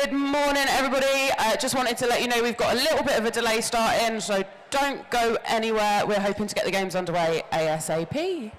Good morning, everybody. Just wanted to let you know we've got a little bit of a delay starting, so don't go anywhere. We're hoping to get the games underway ASAP.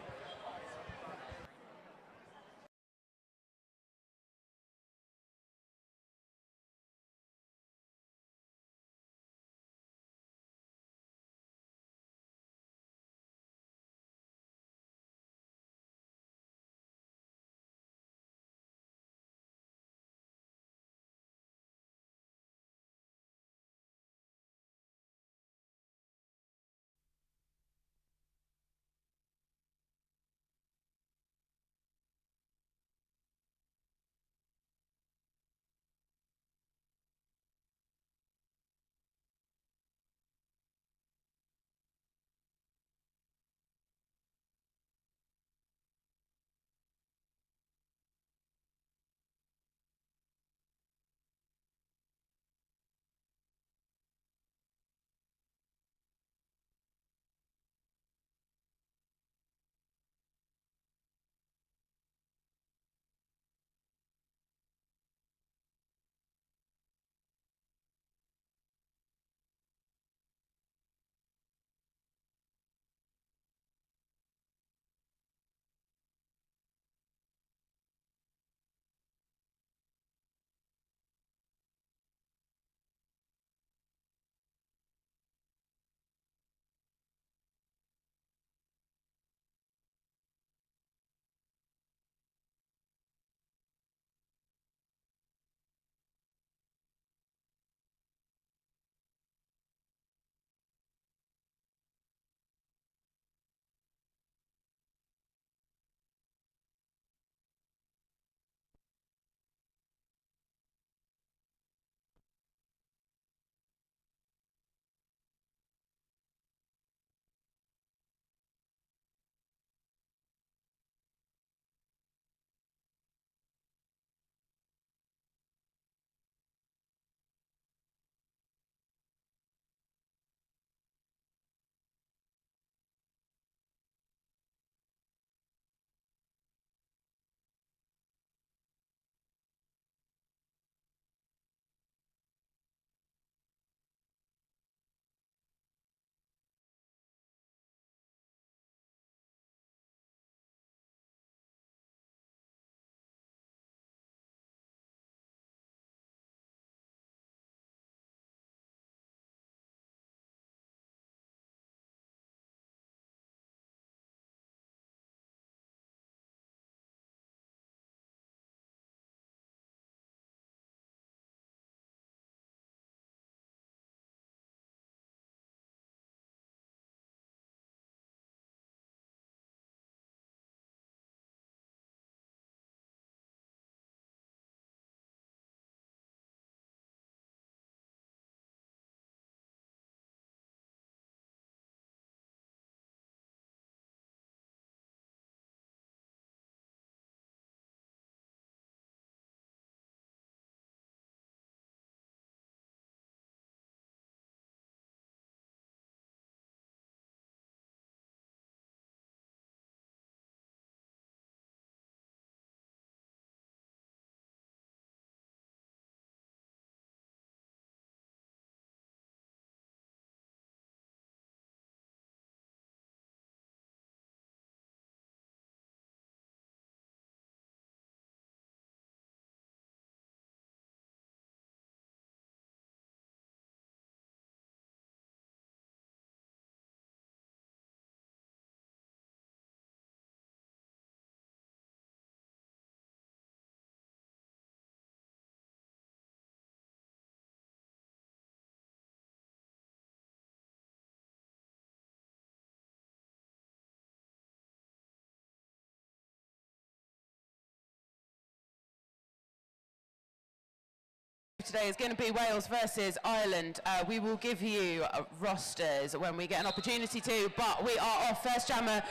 Today is going to be Wales versus Ireland. We will give you rosters when we get an opportunity to, but we are off. First jammer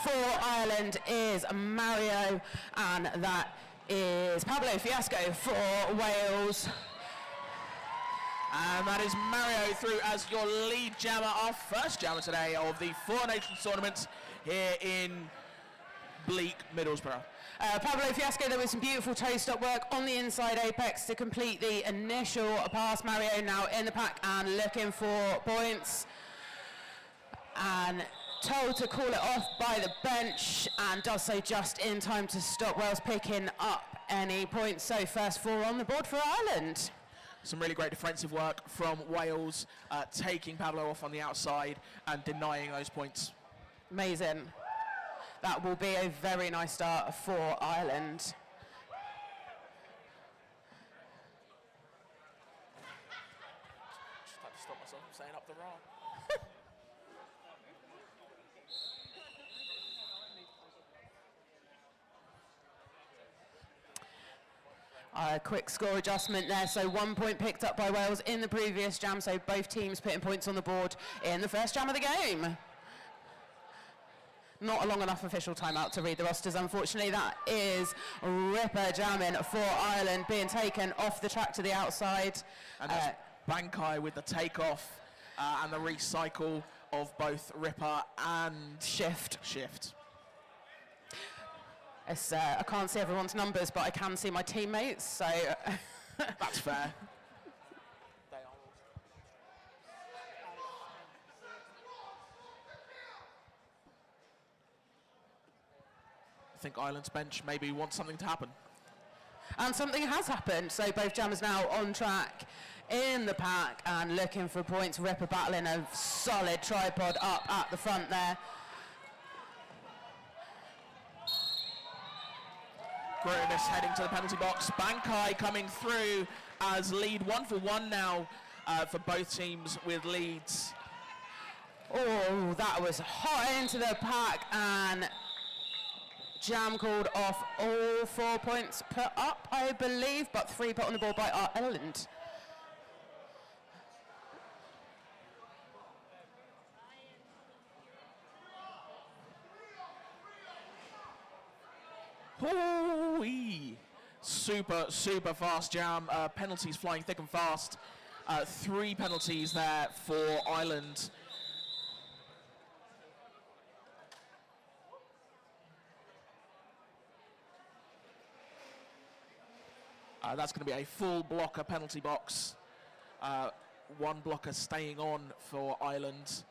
for Ireland is Mario, and that is Pablo Fiasco for Wales. And that is Mario through as your lead jammer, our first jammer today of the Four Nations tournament here in bleak Middlesbrough. Pablo Fiasco, there was some beautiful toe stop work on the inside apex to complete the initial pass. Mario now in the pack and looking for points. And told to call it off by the bench, and does so just in time to stop Wales picking up any points. So first 4 on the board for Ireland. Some really great defensive work from Wales, taking Pablo off on the outside and denying those points. Amazing. That will be a very nice start for Ireland. Just had to stop myself from saying up the wrong. A quick score adjustment there, so 1 point picked up by Wales in the previous jam, so both teams putting points on the board in the first jam of the game. Not a long enough official timeout to read the rosters, unfortunately. That is Ripper jamming for Ireland, being taken off the track to the outside. And that's Bankai with the takeoff and the recycle of both Ripper and Shift. I can't see everyone's numbers, but I can see my teammates, so... That's fair. I think Ireland's bench maybe wants something to happen. And something has happened, so both jammers now on track in the pack and looking for points. Ripper battling a solid tripod up at the front there. Grunis heading to the penalty box. Bankai coming through as lead 1 for 1 now for both teams with leads. Oh, that was hot into the pack, and jam called off. All 4 points put up, I believe, but 3 put on the board by Ireland. Hoo-wee. Super fast jam. Penalties flying thick and fast. 3 penalties there for Ireland. That's going to be a full blocker penalty box. 1 blocker staying on for Ireland.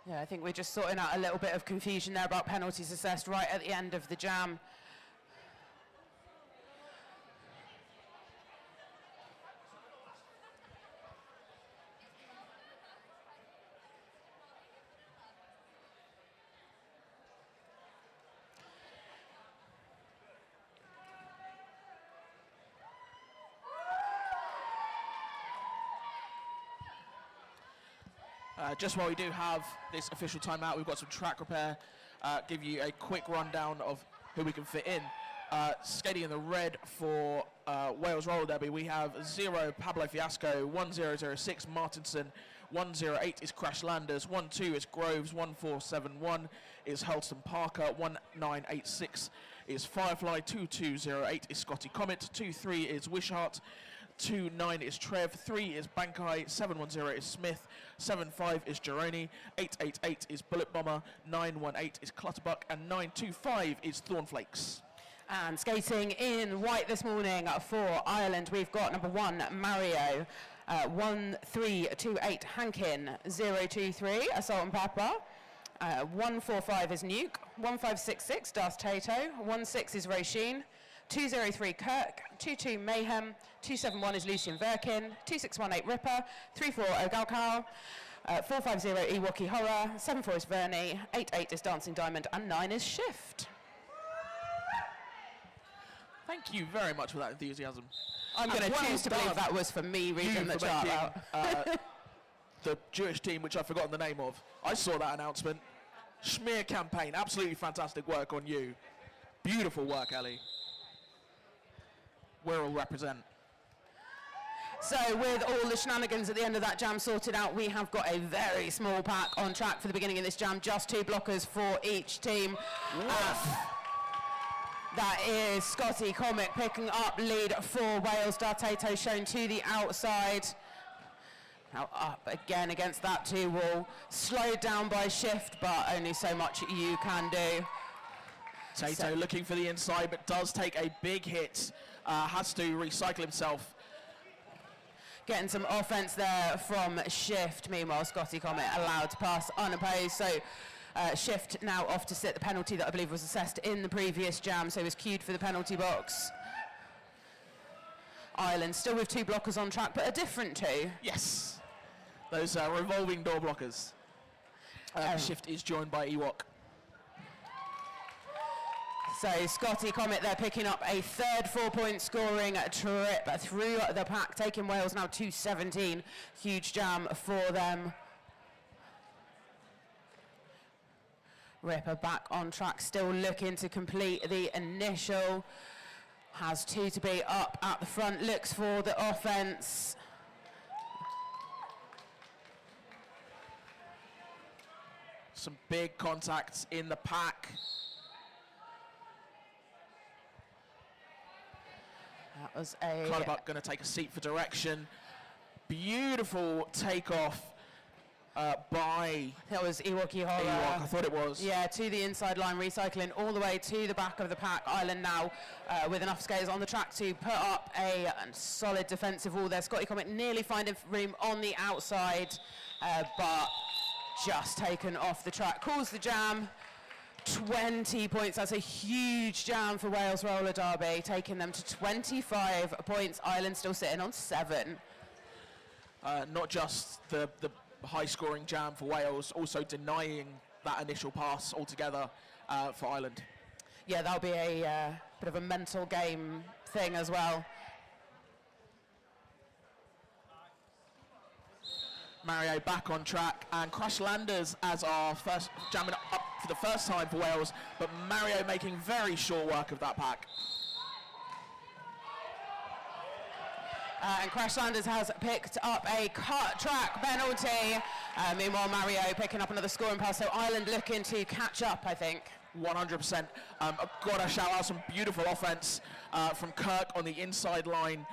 Yeah, I think we're just sorting out a little bit of confusion there about penalties assessed right at the end of the jam. Just while we do have this official timeout, we've got some track repair. Give you a quick rundown of who we can fit in. Skating in the red for Wales Roller Derby, we have 0 Pablo Fiasco, 1006 Martinson, 108 is Crash Landers, 12 is Groves, 1471 is Helston Parker, 1986 is Firefly, 2208 is Scotty Comet, 23 is Wishart, 29 is Trev, 3 is Bankai, 710 is Smith, 75 is Gironi, 888 is Bullet Bomber, 918 is Clutterbuck, and 925 is Thornflakes. And skating in white this morning for Ireland, we've got number 1, Mario, 1328 Hankin, 023 Assault and Pepper, 145 is Nuke, 1566 Darth Tayto, 16 is Roisin, 203 Kirk, 22 Mayhem, 271 is Lucian Verkin, 2618 Ripper, 34 Ogalkal, 450 Ewokey Horror, 74 is Vernie, 88 is Dancing Diamond, and 9 is Shift. Thank you very much for that enthusiasm. I'm going to choose to believe that was for me reading the chart out. The Jewish team, which I've forgotten the name of. I saw that announcement. Schmear campaign, absolutely fantastic work on you. Beautiful work, Ellie. We'll represent. So with all the shenanigans at the end of that jam sorted out, we have got a very small pack on track for the beginning of this jam, just 2 blockers for each team. That is Scotty Comic picking up lead for Wales. Darth Tayto shown to the outside. Now up again against that 2-wall. Slowed down by Shift, but only so much you can do. Tayto looking for the inside, but does take a big hit. Has to recycle himself. Getting some offense there from Shift. Meanwhile, Scotty Comet allowed to pass unopposed. So Shift now off to sit the penalty that I believe was assessed in the previous jam. So he was queued for the penalty box. Ireland still with 2 blockers on track, but a different 2. Yes. Those revolving door blockers. Shift is joined by Ewok. So Scotty Comet there picking up a third 4-point scoring trip through the pack, taking Wales now to 17. Huge jam for them. Ripper back on track, still looking to complete the initial. Has 2 to be up at the front, looks for the offense. Some big contacts in the pack. That was a... Clutterbuck going to take a seat for direction. Beautiful takeoff by... That was Ewok. I thought it was. Yeah, to the inside line, recycling all the way to the back of the pack. Ireland now with enough skaters on the track to put up a solid defensive wall there. Scotty Comet nearly finding room on the outside, but just taken off the track. Calls the jam. 20 points. That's a huge jam for Wales Roller Derby, taking them to 25 points. Ireland still sitting on 7. Not just the high-scoring jam for Wales, also denying that initial pass altogether for Ireland. Yeah, that'll be a bit of a mental game thing as well. Mario back on track, and Crash Landers as our first jamming up for the first time for Wales, but Mario making very short work of that pack. And Crash Landers has picked up a cut track penalty. Meanwhile, Mario picking up another scoring pass, so Ireland looking to catch up, I think. 100%. I've got to shout out some beautiful offense from Kirk on the inside line,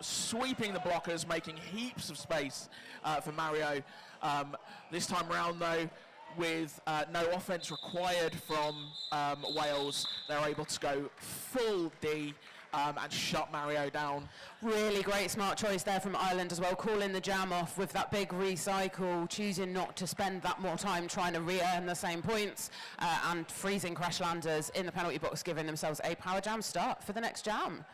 sweeping the blockers, making heaps of space for Mario. This time round, though, with no offense required from Wales, they're able to go full D and shut Mario down. Really great smart choice there from Ireland as well, calling the jam off with that big recycle, choosing not to spend that more time trying to re-earn the same points, and freezing Crash Landers in the penalty box, giving themselves a power jam start for the next jam.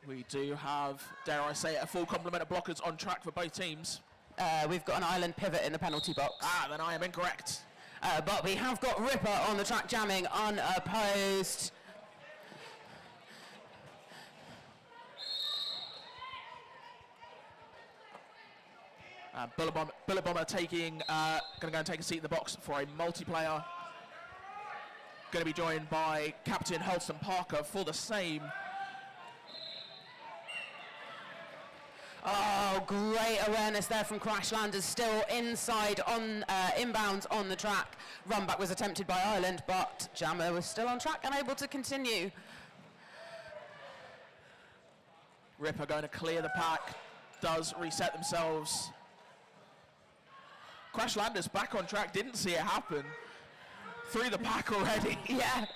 We do have, dare I say it, a full complement of blockers on track for both teams. We've got an Ireland pivot in the penalty box. Then I am incorrect. But we have got Ripper on the track jamming unopposed. Bullet Bomber taking, going to go and take a seat in the box for a multiplayer. Going to be joined by Captain Holston Parker for the same. Oh, great awareness there from Crash Landers, still inside on inbounds on the track. Run back was attempted by Ireland, but Jammer was still on track and able to continue. Ripper going to clear the pack, does reset themselves. Crash Landers back on track, didn't see it happen. Through the pack already. Yeah.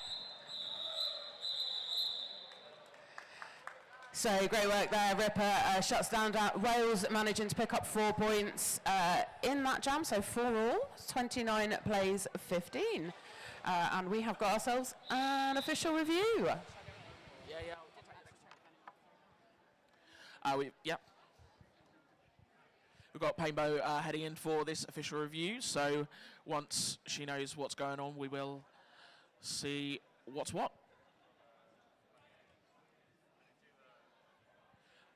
So great work there, Ripper shuts down Wales, managing to pick up 4 points in that jam, so 4 all, 29 plays 15. And we have got ourselves an official review. Yep. We've got Painbow heading in for this official review, so once she knows what's going on, we will see what's what.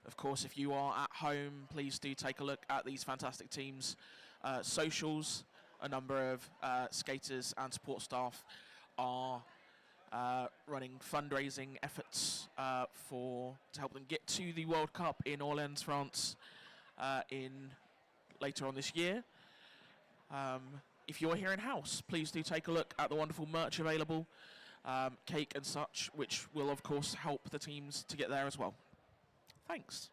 Of course, if you are at home, please do take a look at these fantastic teams' socials. A number of skaters and support staff are running fundraising efforts to help them get to the World Cup in Orléans, France, later on this year. If you're here in-house, please do take a look at the wonderful merch available, cake and such, which will, of course, help the teams to get there as well. Thanks.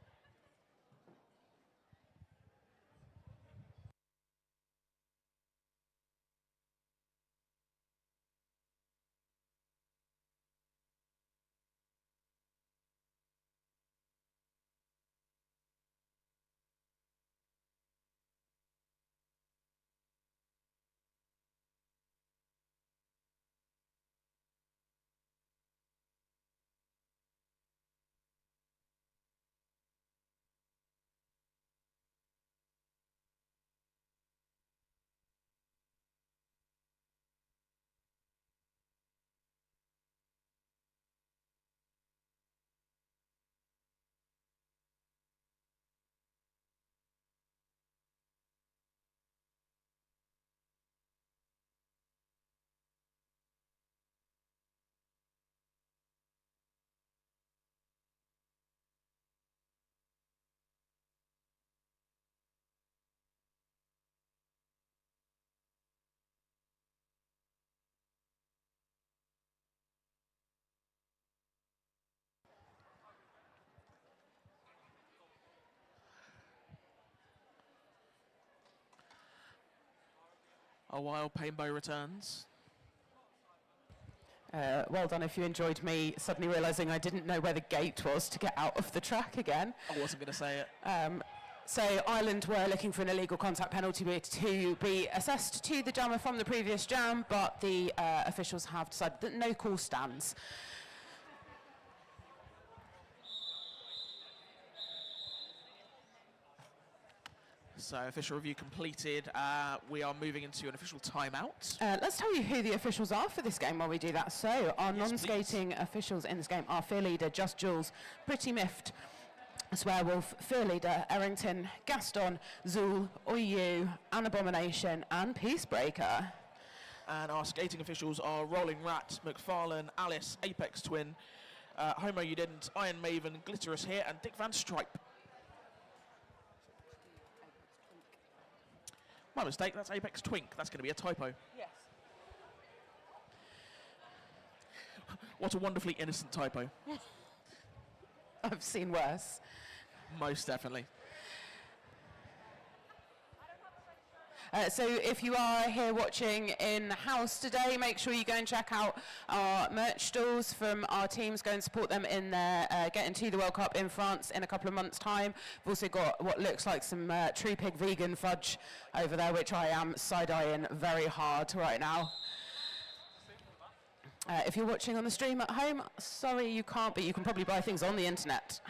A while Painbow returns. Well done if you enjoyed me suddenly realising I didn't know where the gate was to get out of the track again. I wasn't going to say it. So Ireland were looking for an illegal contact penalty to be assessed to the jammer from the previous jam, but the officials have decided that no call stands. So official review completed. We are moving into an official timeout. Let's tell you who the officials are for this game while we do that. So our non-skating officials in this game are Fear Leader, Just Jules, Pretty Miffed, Swearwolf, Fear Leader, Errington, Gaston, Zool, Oyu, An Abomination and Peacebreaker. And our skating officials are Rolling Rat, McFarlane, Alice, Apex Twin, Homo You Didn't, Iron Maven, Glitterous Here and Dick Van Stripe. My mistake, that's Apex Twink. That's going to be a typo. Yes. What a wonderfully innocent typo. I've seen worse. Most definitely. So if you are here watching in the house today, make sure you go and check out our merch stalls from our teams. Go and support them in their getting to the World Cup in France in a couple of months' time. We've also got what looks like some True Pig vegan fudge over there, which I am side-eyeing very hard right now. If you're watching on the stream at home, sorry you can't, but you can probably buy things on the internet.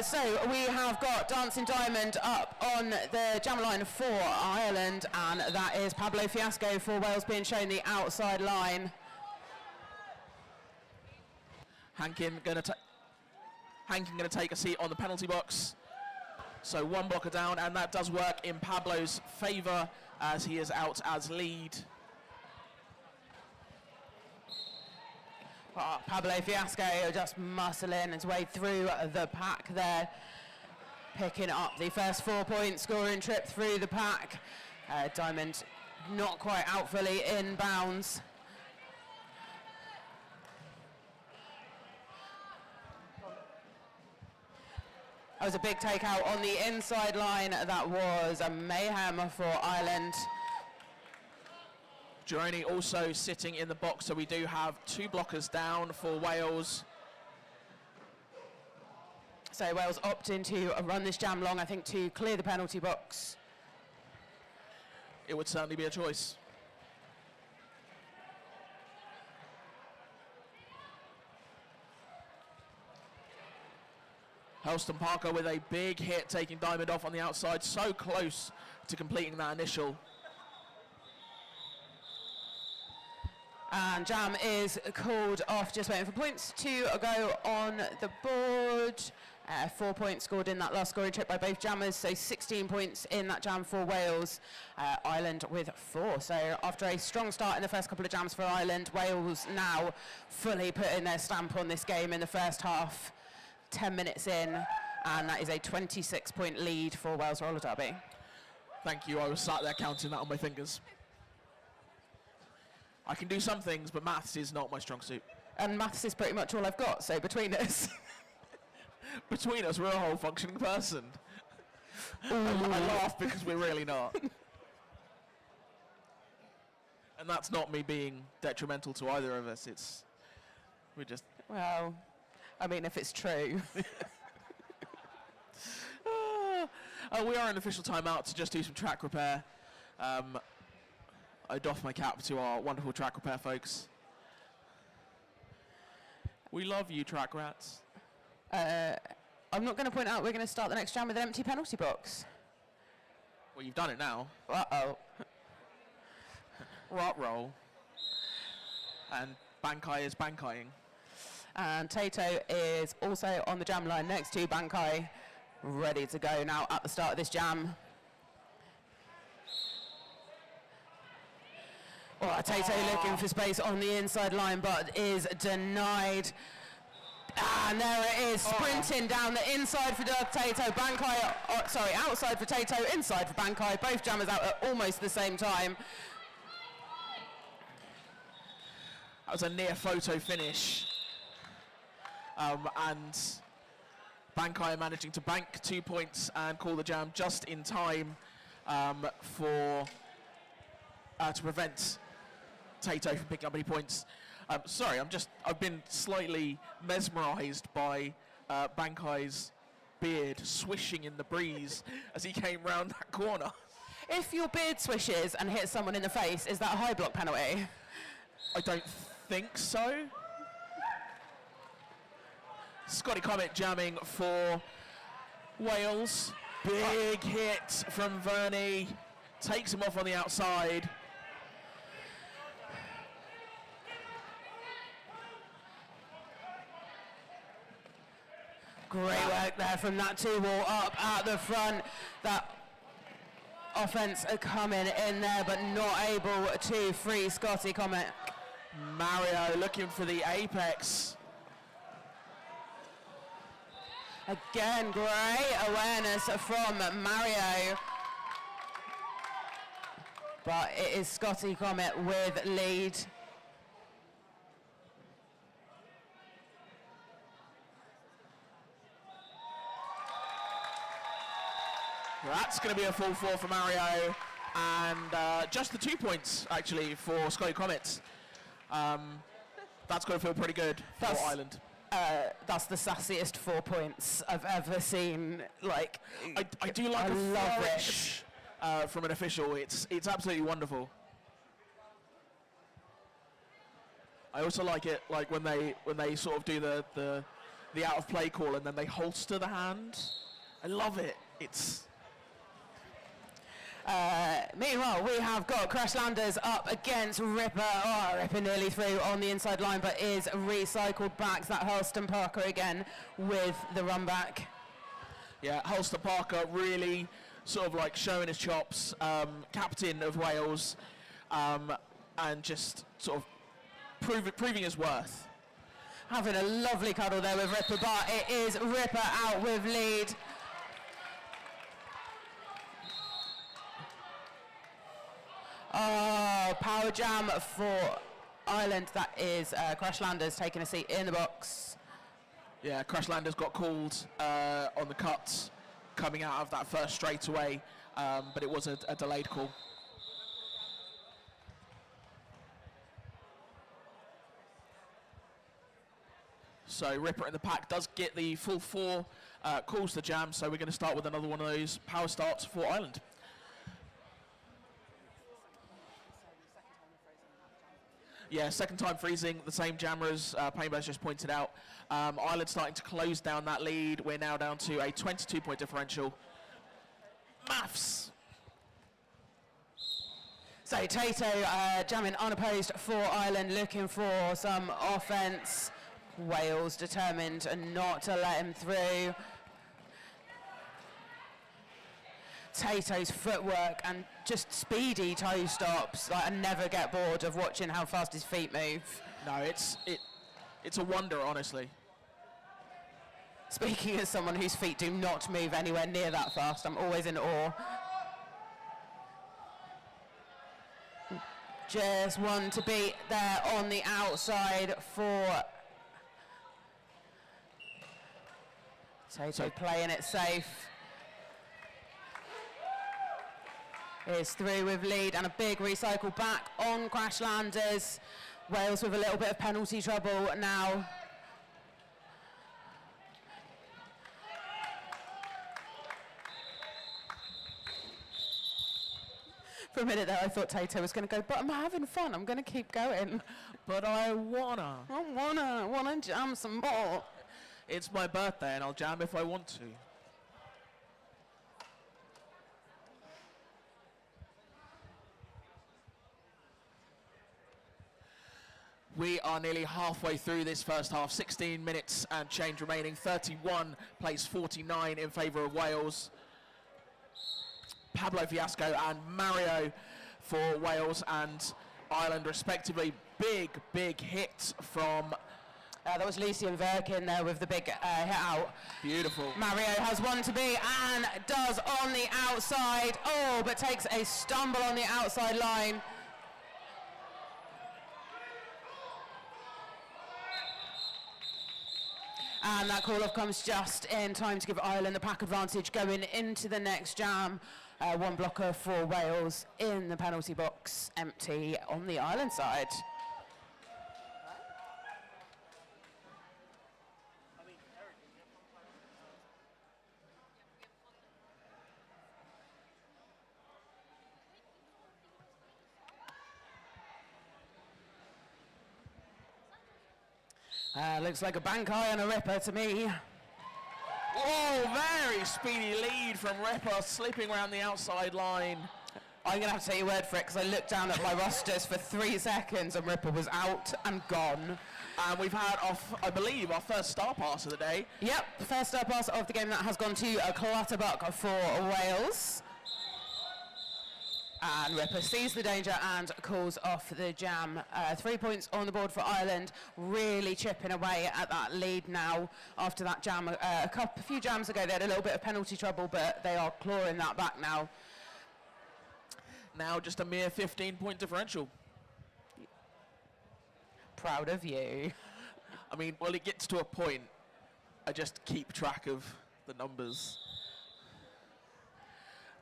So we have got Dancing Diamond up on the jam line for Ireland, and that is Pablo Fiasco for Wales being shown the outside line. Hankin going to take a seat on the penalty box. So one blocker down, and that does work in Pablo's favour as he is out as lead. Oh, Pablo Fiasco just muscling his way through the pack there, picking up the first 4 point scoring trip through the pack. Diamond not quite out fully in bounds. That was a big takeout on the inside line. That was a mayhem for Ireland. Gironi also sitting in the box, so we do have 2 blockers down for Wales. So Wales opting to run this jam long, I think, to clear the penalty box. It would certainly be a choice. Helston Parker with a big hit, taking Diamond off on the outside, so close to completing that initial. And jam is called off, just waiting for points to go on the board. 4 points scored in that last scoring trip by both jammers, so 16 points in that jam for Wales. Ireland with 4. So after a strong start in the first couple of jams for Ireland, Wales now fully putting their stamp on this game in the first half. 10 minutes in, and that is a 26 point lead for Wales roller derby. Thank you. I was sat there counting that on my fingers. I can do some things, but maths is not my strong suit. And maths is pretty much all I've got, so between us. Between us, we're a whole functioning person. I laugh because we're really not. And that's not me being detrimental to either of us. We're just... Well, I mean, if it's true. We are in official timeout to just do some track repair. I doff my cap to our wonderful track repair folks. We love you, track rats. I'm not going to point out we're going to start the next jam with an empty penalty box. Well, you've done it now. Uh-oh. Rot roll. And Bankai is Bankaiing. And Tayto is also on the jam line next to Bankai, ready to go now at the start of this jam. Oh, Tayto looking for space on the inside line, but is denied. And there it is, sprinting down the inside for Darth Tayto. Bankai, outside for Tayto, inside for Bankai. Both jammers out at almost the same time. That was a near photo finish. And Bankai managing to bank 2 points and call the jam just in time to prevent Tayto from picking up any points. Sorry, I've been slightly mesmerised by Bankai's beard swishing in the breeze as he came round that corner. If your beard swishes and hits someone in the face, is that a high block penalty? I don't think so. Scotty Comet jamming for Wales. Big hit from Verney. Takes him off on the outside. Great work there from that two-wall up at the front. That offence coming in there, but not able to free Scotty Comet. Mario looking for the apex. Again, great awareness from Mario. But it is Scotty Comet with lead. That's going to be a full four for Mario, and just the 2 points actually for Scotty Comet. That's going to feel pretty good for Ireland. That's the sassiest 4 points I've ever seen. Like, I do like a flourish from an official. It's absolutely wonderful. I also like it like when they sort of do the out of play call and then they holster the hand. I love it. It's. Meanwhile, we have got Crash Landers up against Ripper. Oh, Ripper nearly through on the inside line, but is recycled back. That Hurlston Parker again with the run back. Yeah, Hurlston Parker really sort of like showing his chops, captain of Wales, and just sort of proving his worth. Having a lovely cuddle there with Ripper, but it is Ripper out with lead. Oh, power jam for Ireland. That is Crash Landers taking a seat in the box. Yeah, Crash Landers got called on the cut coming out of that first straightaway, but it was a delayed call. So Ripper in the pack does get the full 4 calls to jam, so we're going to start with another one of those power starts for Ireland. Yeah, second time freezing, the same jammer as Painbow's just pointed out. Ireland starting to close down that lead. We're now down to a 22-point differential. Maths! So Tayto jamming unopposed for Ireland, looking for some offence. Wales determined not to let him through. Tayto's footwork and just speedy toe stops. Like, I never get bored of watching how fast his feet move. No, it's a wonder, honestly. Speaking as someone whose feet do not move anywhere near that fast, I'm always in awe. Just one to beat there on the outside for Tayto, playing it safe. Is through with lead and a big recycle back on Crash Landers. Wales with a little bit of penalty trouble now. For a minute there, I thought Tayto was going to go, but I'm having fun. I'm going to keep going. But I wanna jam some more. It's my birthday and I'll jam if I want to. We are nearly halfway through this first half, 16 minutes and change remaining. 31 plays 49 in favour of Wales. Pablo Fiasco and Mario for Wales and Ireland respectively. Big hit from... that was Lucian Verkin there with the big hit out. Beautiful. Mario has one to beat and does on the outside. Oh, but takes a stumble on the outside line. And that call-off comes just in time to give Ireland the pack advantage going into the next jam. One blocker for Wales in the penalty box, empty on the Ireland side. Looks like a bank eye and a ripper to me. Oh, very speedy lead from Ripper, slipping around the outside line. I'm going to have to take your word for it because I looked down at my rosters for 3 seconds and Ripper was out and gone. And we've had, I believe, our first star pass of the day. Yep, first star pass of the game that has gone to Clatterbuck for Wales. And Ripper sees the danger and calls off the jam. 3 points on the board for Ireland, really chipping away at that lead now after that jam. A few jams ago they had a little bit of penalty trouble, but they are clawing that back now. Now just a mere 15-point differential. Proud of you. I mean, well, it gets to a point, I just keep track of the numbers.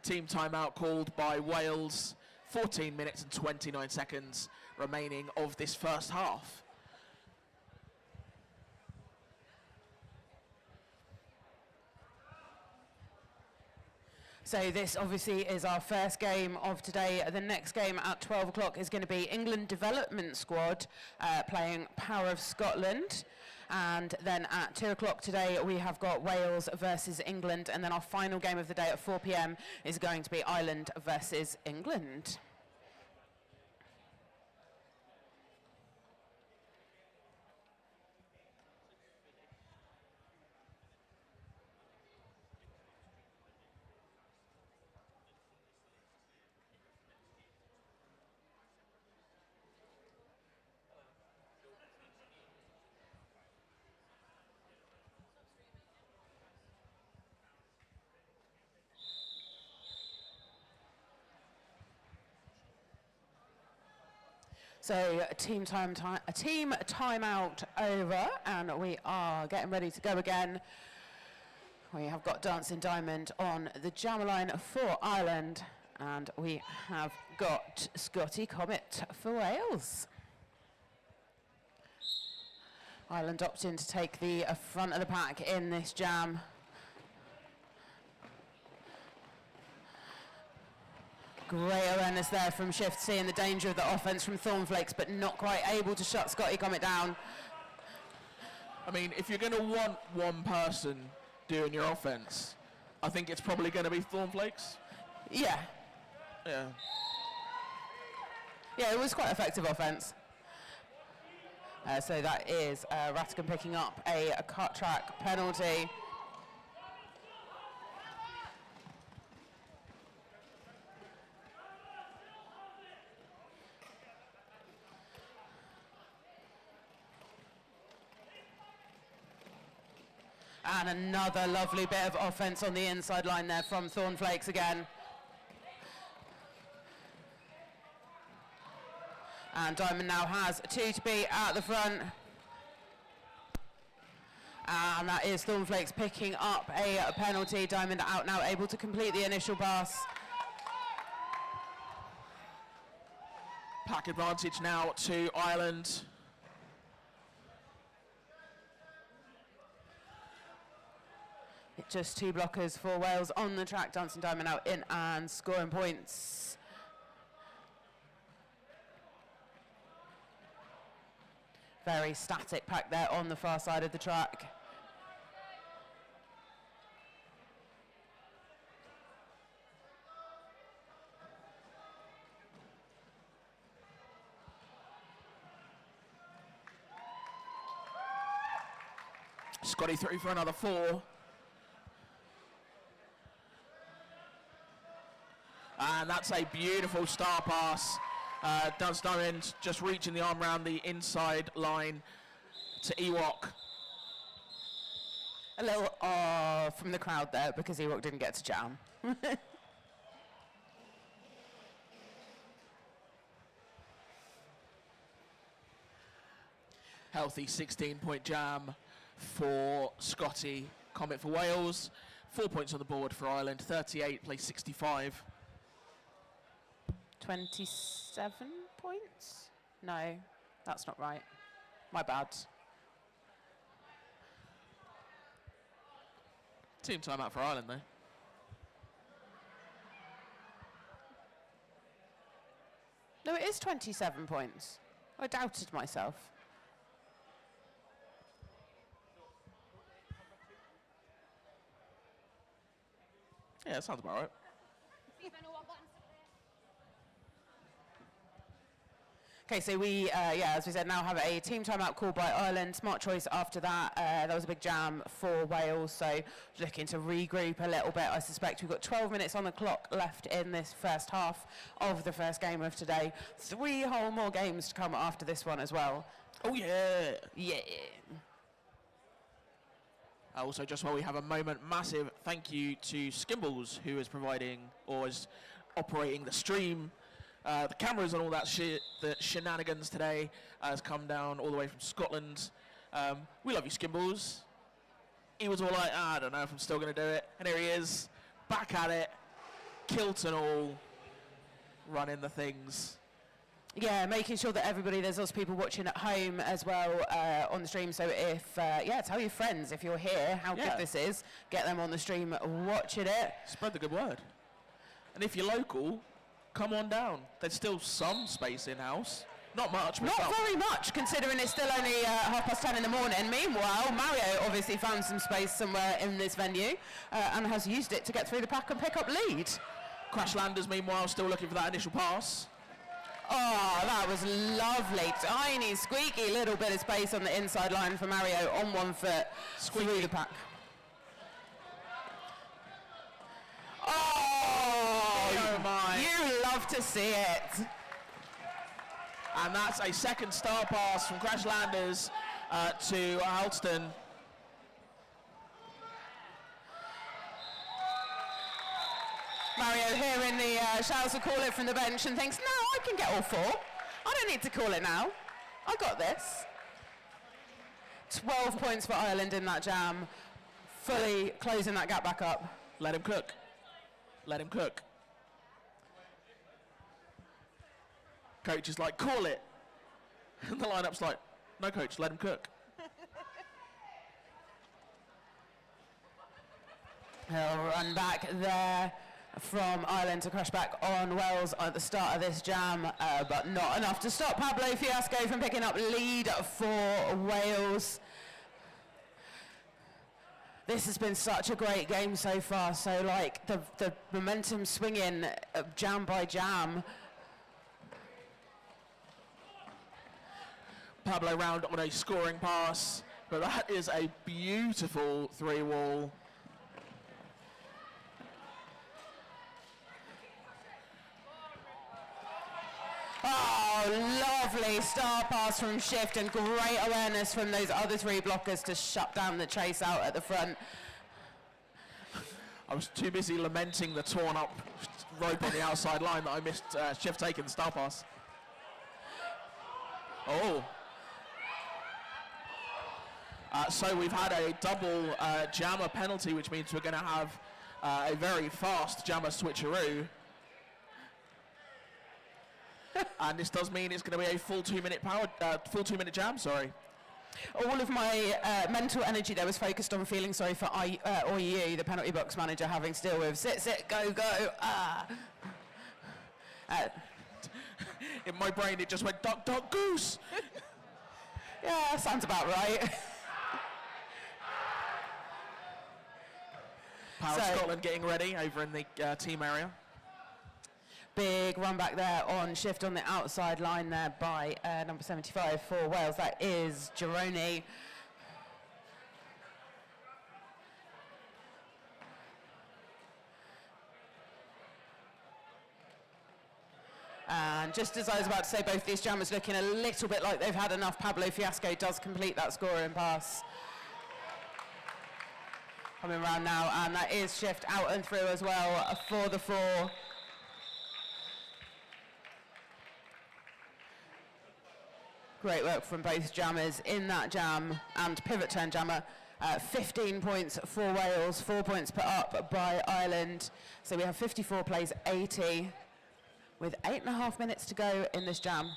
Team timeout called by Wales. 14 minutes and 29 seconds remaining of this first half. So this obviously is our first game of today. The next game at 12 o'clock is going to be England Development Squad playing Power of Scotland. And then at 2 o'clock today, we have got Wales versus England. And then our final game of the day at 4 p.m. is going to be Ireland versus England. So team timeout over, and we are getting ready to go again. We have got Dancing Diamond on the jammer line for Ireland, and we have got Scotty Comet for Wales. Ireland opting to take the front of the pack in this jam. Great awareness there from Shift, seeing the danger of the offense from Thornflakes, but not quite able to shut Scotty Comet down. I mean, if you're going to want one person doing your offense, I think it's probably going to be Thornflakes. Yeah. Yeah. Yeah, it was quite effective offense. So that is Rattigan picking up a cut track penalty. And another lovely bit of offense on the inside line there from Thornflakes again. And Diamond now has 2 to beat at the front. And that is Thornflakes picking up a penalty. Diamond out now, able to complete the initial pass. Pack advantage now to Ireland. Just 2 blockers for Wales on the track. Dancing Diamond out in and scoring points. Very static pack there on the far side of the track. Scotty through for another 4. And that's a beautiful star pass. Dance Diamond just reaching the arm round the inside line to Ewok. A little from the crowd there because Ewok didn't get to jam. Healthy 16-point jam for Scotty. Comet for Wales. 4 points on the board for Ireland. 38 plays 65. 27 points? No, that's not right. My bad. Team timeout for Ireland, though. No, it is 27 points. I doubted myself. Yeah, that sounds about right. Okay, so we, as we said, now have a team timeout called by Ireland. Smart choice after that. That was a big jam for Wales, so looking to regroup a little bit. I suspect we've got 12 minutes on the clock left in this first half of the first game of today. 3 whole more games to come after this one as well. Oh, yeah. Yeah. Also, just while we have a moment, massive thank you to Skimbles, who is providing or is operating the stream. The cameras and all that shit, the shenanigans today has come down all the way from Scotland. We love you, Skimbles. He was all like, I don't know if I'm still going to do it. And here he is, back at it, kilt and all, running the things. Yeah, making sure that there's also people watching at home as well on the stream. So if, tell your friends if you're here how good this is. Get them on the stream watching it. Spread the good word. And if you're local, come on down. There's still some space in-house. Not much, but Not very much, considering it's still only 10:30 in the morning. Meanwhile, Mario obviously found some space somewhere in this venue and has used it to get through the pack and pick up lead. Crash Landers, meanwhile, still looking for that initial pass. Oh, that was lovely. Tiny, squeaky little bit of space on the inside line for Mario on 1 foot through the pack. Oh my. You love to see it. And that's a second star pass from Crash Landers to Alston. Mario hearing the shouts will call it from the bench and thinks, no, I can get all 4. I don't need to call it now. I got this. 12 points for Ireland in that jam, fully closing that gap back up. Let him cook. Let him cook. Coach is like, call it. And the lineup's like, no, coach, let him cook. He'll run back there from Ireland to crash back on Wales at the start of this jam, but not enough to stop Pablo Fiasco from picking up lead for Wales. This has been such a great game so far, so like the momentum swinging jam by jam. Pablo round on a scoring pass, but that is a beautiful 3-wall. Oh, lovely star pass from Shift and great awareness from those other 3 blockers to shut down the chase out at the front. I was too busy lamenting the torn up rope on the outside line that I missed Shift taking the star pass. Oh. So we've had a double jammer penalty, which means we're going to have a very fast jammer switcheroo. And this does mean it's going to be a full 2-minute jam, sorry. All of my mental energy there was focused on feeling sorry for OEU, the penalty box manager, having to deal with sit, go, ah. In my brain, it just went duck, duck, goose. Yeah, sounds about right. Power Scotland getting ready over in the team area. Big run back there on shift on the outside line there by number 75 for Wales. That is Gironi. And just as I was about to say, both these jammers looking a little bit like they've had enough. Pablo Fiasco does complete that scoring pass. Coming around now, and that is shift out and through as well for the 4. Great work from both jammers in that jam and pivot turn jammer. 15 points for Wales, 4 points put up by Ireland. So we have 54 plays 80 with 8.5 minutes to go in this jam.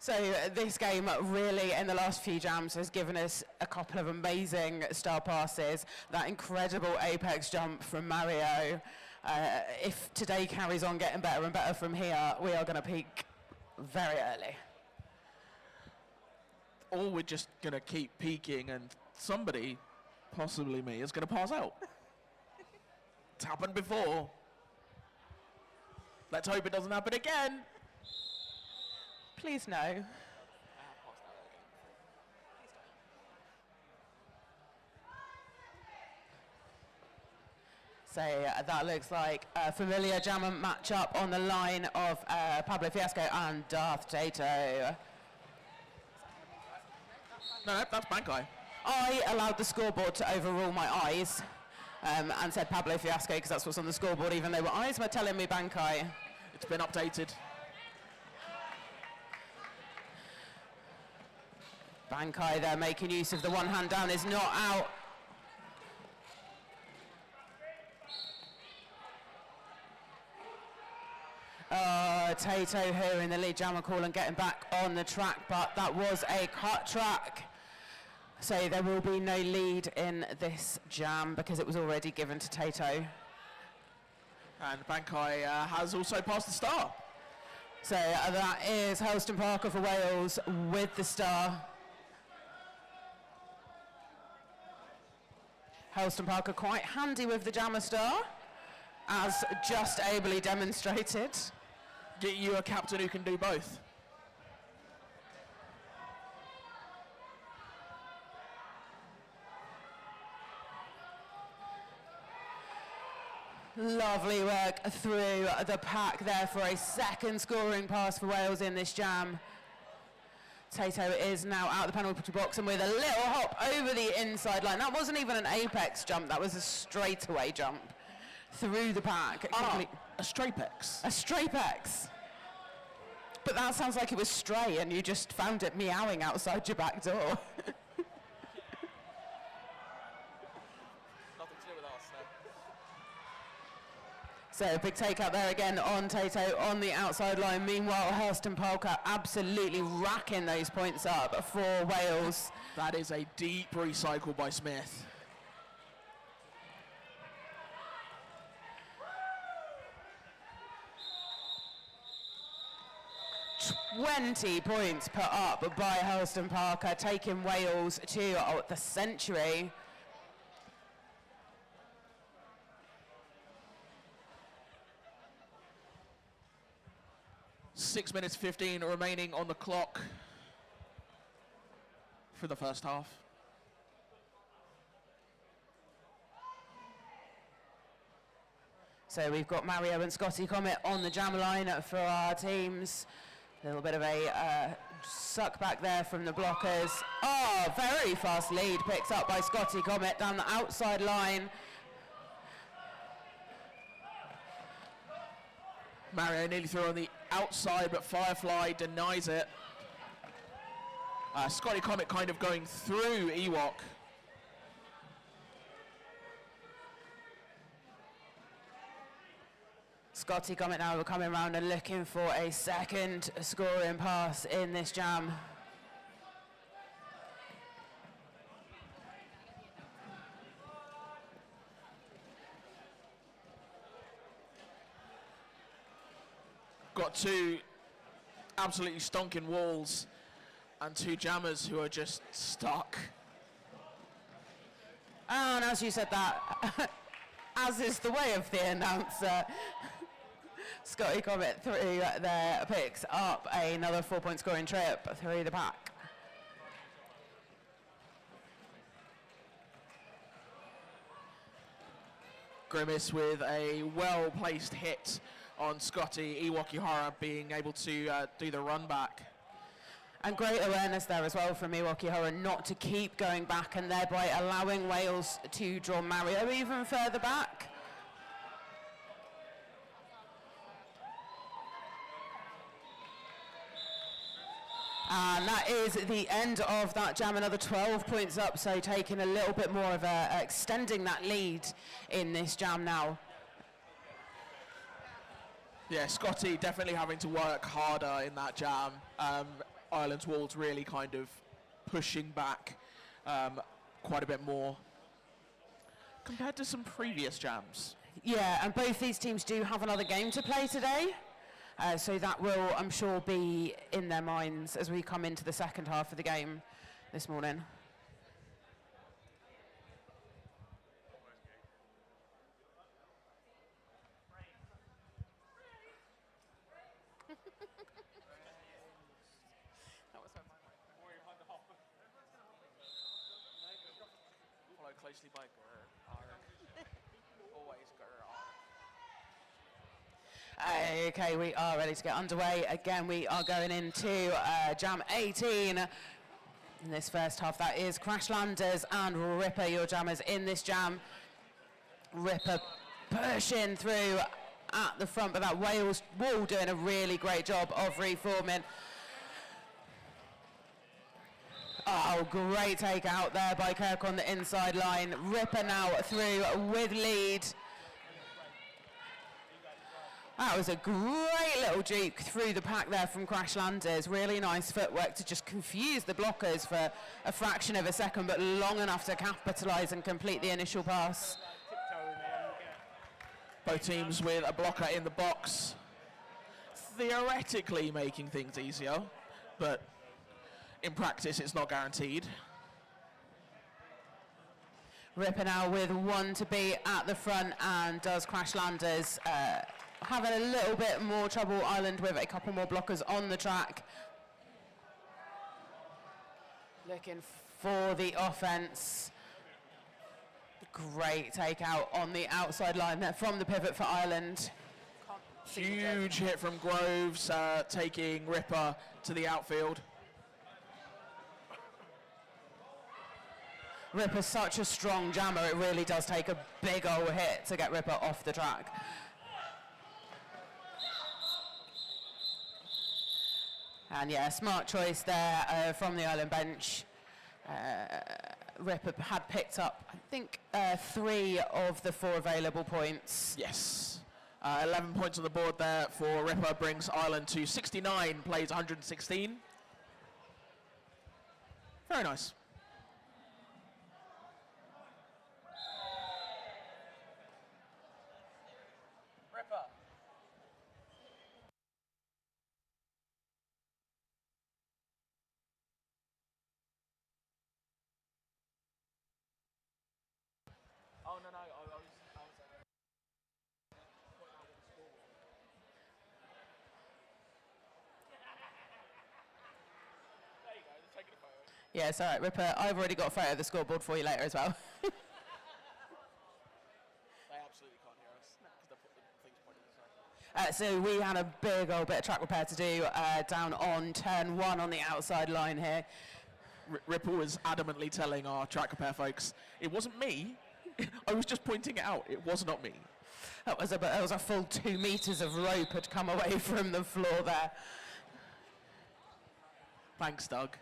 So this game really, in the last few jams, has given us a couple of amazing star passes. That incredible apex jump from Mario. If today carries on getting better and better from here, we are going to peak very early. Or we're just going to keep peaking and somebody, possibly me, is going to pass out. It's happened before. Let's hope it doesn't happen again. Please no. So that looks like a familiar jammer matchup on the line of Pablo Fiasco and Darth Tayto. No, that's Bankai. I allowed the scoreboard to overrule my eyes and said Pablo Fiasco because that's what's on the scoreboard, even though my eyes were telling me Bankai. It's been updated. Bankai there making use of the one hand down is not out. Tayto here in the lead jammer call and getting back on the track, but that was a cut track. So there will be no lead in this jam because it was already given to Tayto. And Bankai has also passed the star. So that is Helston Parker for Wales with the star. Helston Parker quite handy with the jammer star, as just ably demonstrated. Get you a captain who can do both. Lovely work through the pack there for a second scoring pass for Wales in this jam. Tayto is now out of the penalty box and with a little hop over the inside line. That wasn't even an apex jump, that was a straightaway jump through the pack. A straight-pex. A stray-pex. But that sounds like it was stray and you just found it meowing outside your back door. Nothing to do with us, no. So a big takeout there again on Tayto on the outside line. Meanwhile, Helston Parker absolutely racking those points up for Wales. That is a deep recycle by Smith. 20 points put up by Helston Parker, taking Wales to the century. Six minutes 15 remaining on the clock for the first half. So we've got Mario and Scotty Comet on the jam line for our teams. A little bit of a suck back there from the blockers. Oh, very fast lead picked up by Scotty Comet down the outside line. Mario nearly through on the outside, but Firefly denies it. Scotty Comet kind of going through Ewok. Scotty Comet now coming around and looking for a second scoring pass in this jam. Got two absolutely stonking walls and two jammers who are just stuck. And as you said that, as is the way of the announcer, Scotty Comet through there picks up another 4-point scoring trip through the pack. Grimace with a well-placed hit on Scotty. Iwakihara being able to do the run back. And great awareness there as well from Iwakihara not to keep going back and thereby allowing Wales to draw Mario even further back. And that is the end of that jam, another 12 points up, so taking a little bit more of extending that lead in this jam now. Yeah, Scotty definitely having to work harder in that jam. Ireland's walls really kind of pushing back quite a bit more compared to some previous jams. Yeah, and both these teams do have another game to play today. So that will, I'm sure, be in their minds as we come into the second half of the game this morning. Followed closely by always Okay, we are ready to get underway. Again, we are going into jam 18 in this first half. That is Crashlanders and Ripper, your jammers in this jam. Ripper pushing through at the front, but that Wales wall doing a really great job of reforming. Oh, great take out there by Kirk on the inside line. Ripper now through with lead. That was a great little juke through the pack there from Crashlanders. Really nice footwork to just confuse the blockers for a fraction of a second, but long enough to capitalise and complete the initial pass. Both teams with a blocker in the box, theoretically making things easier, but in practice it's not guaranteed. Ripper now with one to be at the front, and does Crashlanders having a little bit more trouble. Ireland with a couple more blockers on the track. Looking for the offence. Great takeout on the outside line there from the pivot for Ireland. Huge hit from Groves, taking Ripper to the outfield. Ripper's such a strong jammer, it really does take a big old hit to get Ripper off the track. And yeah, smart choice there from the Ireland bench. Ripper had picked up, I think, 3 of the 4 available points. Yes. 11 points on the board there for Ripper, brings Ireland to 69, plays 116. Very nice. Ripper. Oh, no, I was there you go, just taking a photo. Yeah, it's all right, Ripper. I've already got a photo of the scoreboard for you later as well. They absolutely can't hear us because they're So we had a big old bit of track repair to do down on turn 1 on the outside line here. Ripple was adamantly telling our track repair folks, it wasn't me. I was just pointing it out. It was not me. That was a full 2 meters of rope had come away from the floor there. Thanks, Doug.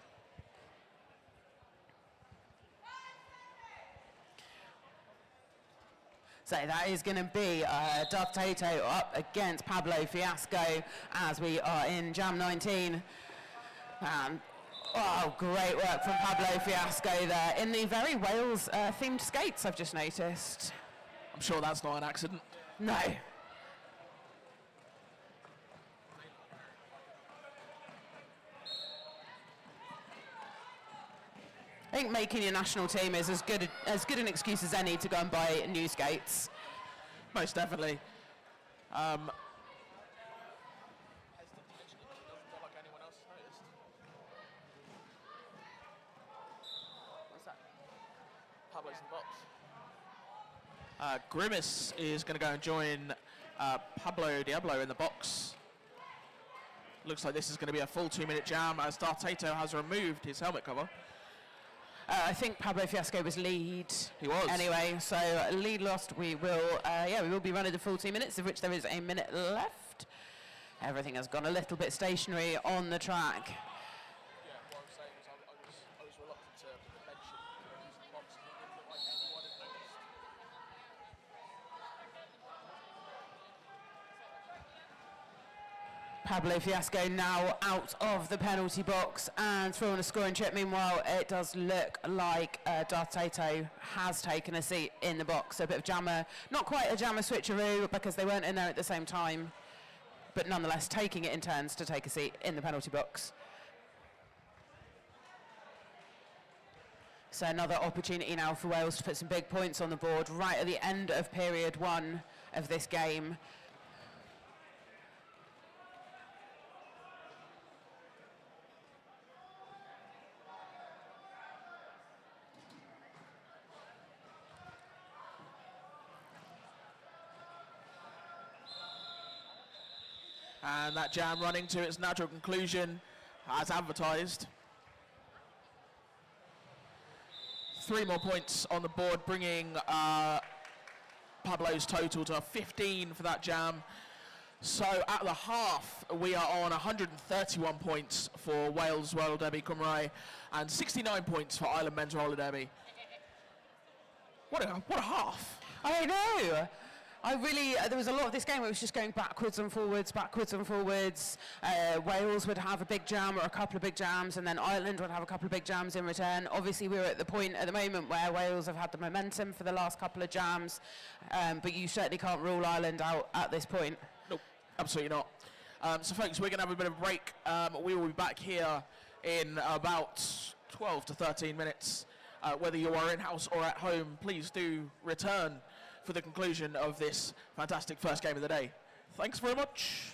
So that is going to be Darth Tayto up against Pablo Fiasco as we are in Jam 19. Oh, great work from Pablo Fiasco there in the very Wales themed skates, I've just noticed. I'm sure that's not an accident. No. I think making your national team is as good an excuse as any to go and buy new skates. Most definitely. Grimace is going to go and join Pablo Diablo in the box. Looks like this is going to be a full 2-minute jam as Darth Tayto has removed his helmet cover. I think Pablo Fiasco was lead. He was. Anyway, so lead lost. We will be running the full 2 minutes, of which there is a minute left. Everything has gone a little bit stationary on the track. Yeah, what I was saying was I was reluctant to mention using the box. It didn't look like anyone had noticed. Pablo Fiasco now out of the penalty box and throwing a scoring chip. Meanwhile, it does look like Darth Tayto has taken a seat in the box. So a bit of jammer, not quite a jammer switcheroo because they weren't in there at the same time, but nonetheless taking it in turns to take a seat in the penalty box. So another opportunity now for Wales to put some big points on the board right at the end of period 1 of this game. And that jam running to its natural conclusion as advertised. 3 more points on the board, bringing Pablo's total to 15 for that jam. So at the half, we are on 131 points for Wales Roller Derby Cymru and 69 points for Ireland Men's Roller Derby. What a half. I know. There was a lot of this game where it was just going backwards and forwards. Wales would have a big jam or a couple of big jams, and then Ireland would have a couple of big jams in return. Obviously, we're at the point at the moment where Wales have had the momentum for the last couple of jams, but you certainly can't rule Ireland out at this point. Nope, absolutely not. So, folks, we're going to have a bit of a break. We will be back here in about 12 to 13 minutes. Whether you are in-house or at home, please do return for the conclusion of this fantastic first game of the day. Thanks very much.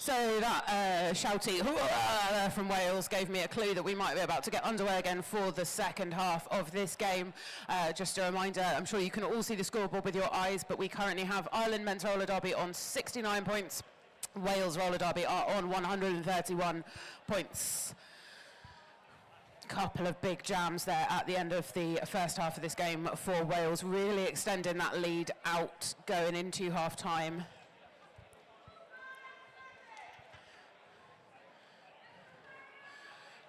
So that shouty "Hurrah" from Wales gave me a clue that we might be about to get underway again for the second half of this game. Just a reminder, I'm sure you can all see the scoreboard with your eyes, but we currently have Ireland men's roller derby on 69 points. Wales roller derby are on 131 points. Couple of big jams there at the end of the first half of this game for Wales, really extending that lead out going into half time.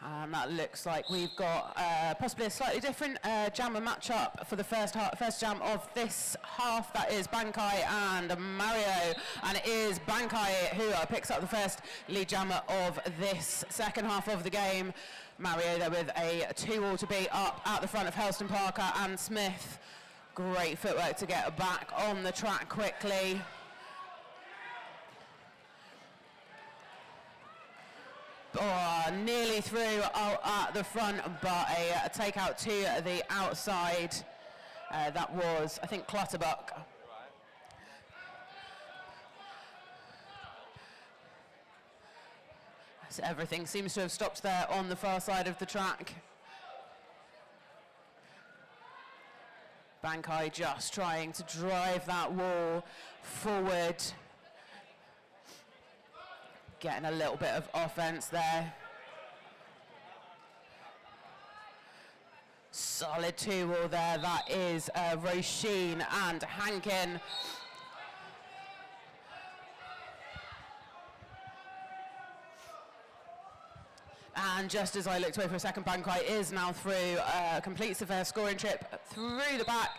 And that looks like we've got possibly a slightly different jammer matchup for the first jam of this half. That is Bankai and Mario, and it is Bankai who picks up the first lead jammer of this second half of the game. Mario there with a 2-all to beat up at the front of Helston Parker and Smith. Great footwork to get back on the track quickly. Oh, nearly through at the front, but a takeout to the outside. That was, I think, Clutterbuck. So everything seems to have stopped there on the far side of the track. Bankai just trying to drive that wall forward. Getting a little bit of offense there. Solid 2-all there. That is Roisin and Hankin. And just as I looked away for a second, Bankai is now through, completes the first scoring trip through the back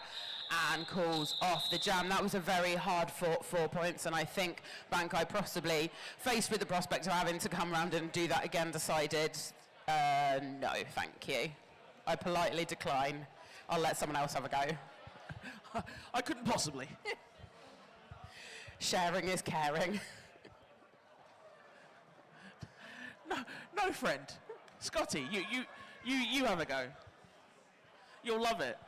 and calls off the jam. That was a very hard fought 4 points, and I think Bankai, possibly faced with the prospect of having to come round and do that again, decided, no, thank you. I politely decline. I'll let someone else have a go. I couldn't possibly. Sharing is caring. No, friend. Scotty, you have a go. You'll love it.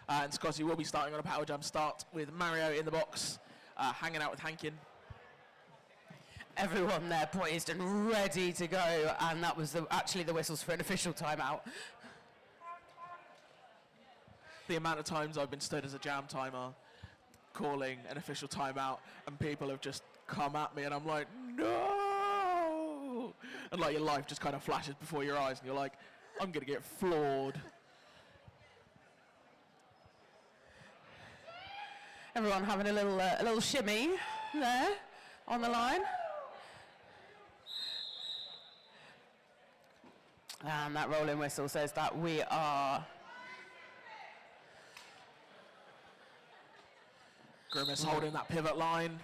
And Scotty will be starting on a power jump start with Mario in the box, hanging out with Hankin. Everyone there poised and ready to go, and that was actually the whistles for an official timeout. The amount of times I've been stood as a jam timer calling an official timeout, and people have just come at me, and I'm like, no! And like your life just kind of flashes before your eyes, and you're like, I'm gonna get floored. Everyone having a little shimmy there on the line. And that rolling whistle says that we are... Grimace holding that pivot line.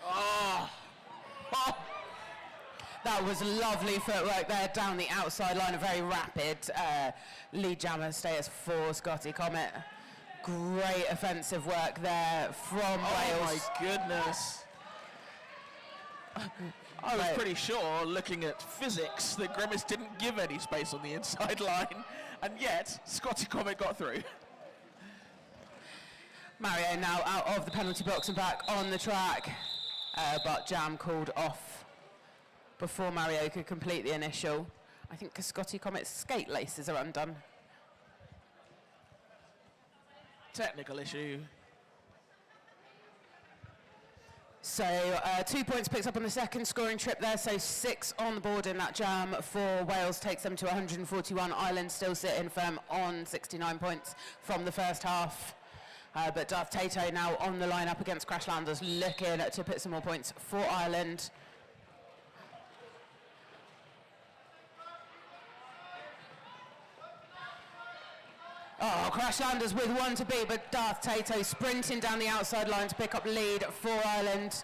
Oh! Oh! That was lovely footwork there down the outside line, a very rapid lead jammer status for Scotty Comet. Great offensive work there from Wales. Oh my goodness. I was pretty sure, looking at physics, that Grimace didn't give any space on the inside line, and yet Scotty Comet got through. Mario now out of the penalty box and back on the track, but jam called off before Mario could complete the initial. I think Scotty Comet's skate laces are undone. Technical issue. So 2 points picked up on the second scoring trip there, so 6 on the board in that jam for Wales, takes them to 141. Ireland still sitting firm on 69 points from the first half. But Darth Tayto now on the line up against Crashlanders, looking to put some more points for Ireland. Oh, Crashlanders with one to beat, but Darth Tayto sprinting down the outside line to pick up lead for Ireland.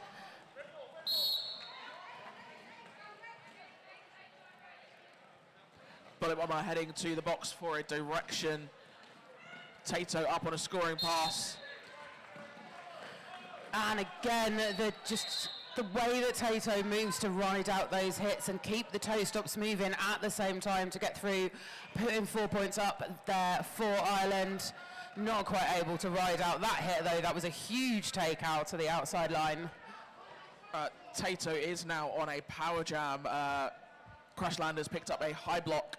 Bullet Bomber heading to the box for a direction. Tayto up on a scoring pass. And again, the way that Tayto moves to ride out those hits and keep the toe stops moving at the same time to get through, putting 4 points up there for Ireland. Not quite able to ride out that hit though. That was a huge takeout to the outside line. Tayto is now on a power jam. Crash Landers picked up a high block.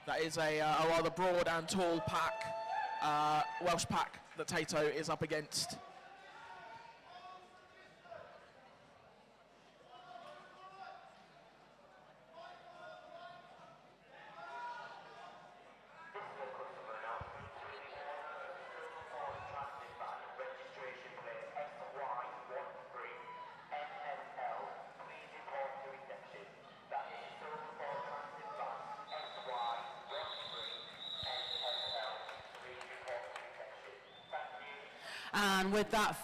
That is a rather broad and tall pack, Welsh pack that Tayto is up against. And with that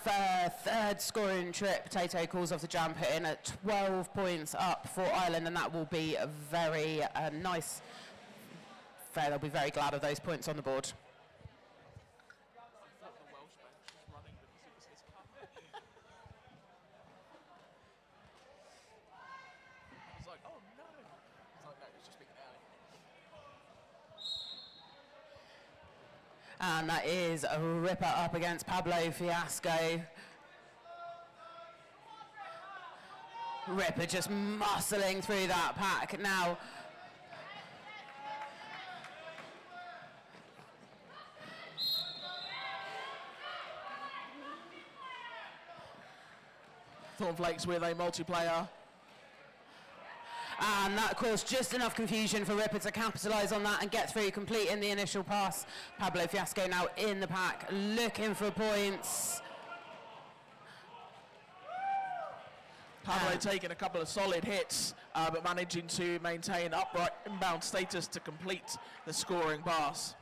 third scoring trip, Tayto calls off the jam, putting at 12 points up for Ireland, and that will be a very nice. They'll be very glad of those points on the board. And that is a ripper up against Pablo Fiasco. Ripper just muscling through that pack. Now, Thornflakes with a multiplayer. and that caused just enough confusion for Ripper to capitalise on that and get through, completing the initial pass. Pablo Fiasco now in the pack, looking for points. Pablo taking a couple of solid hits, but managing to maintain upright inbound status to complete the scoring pass.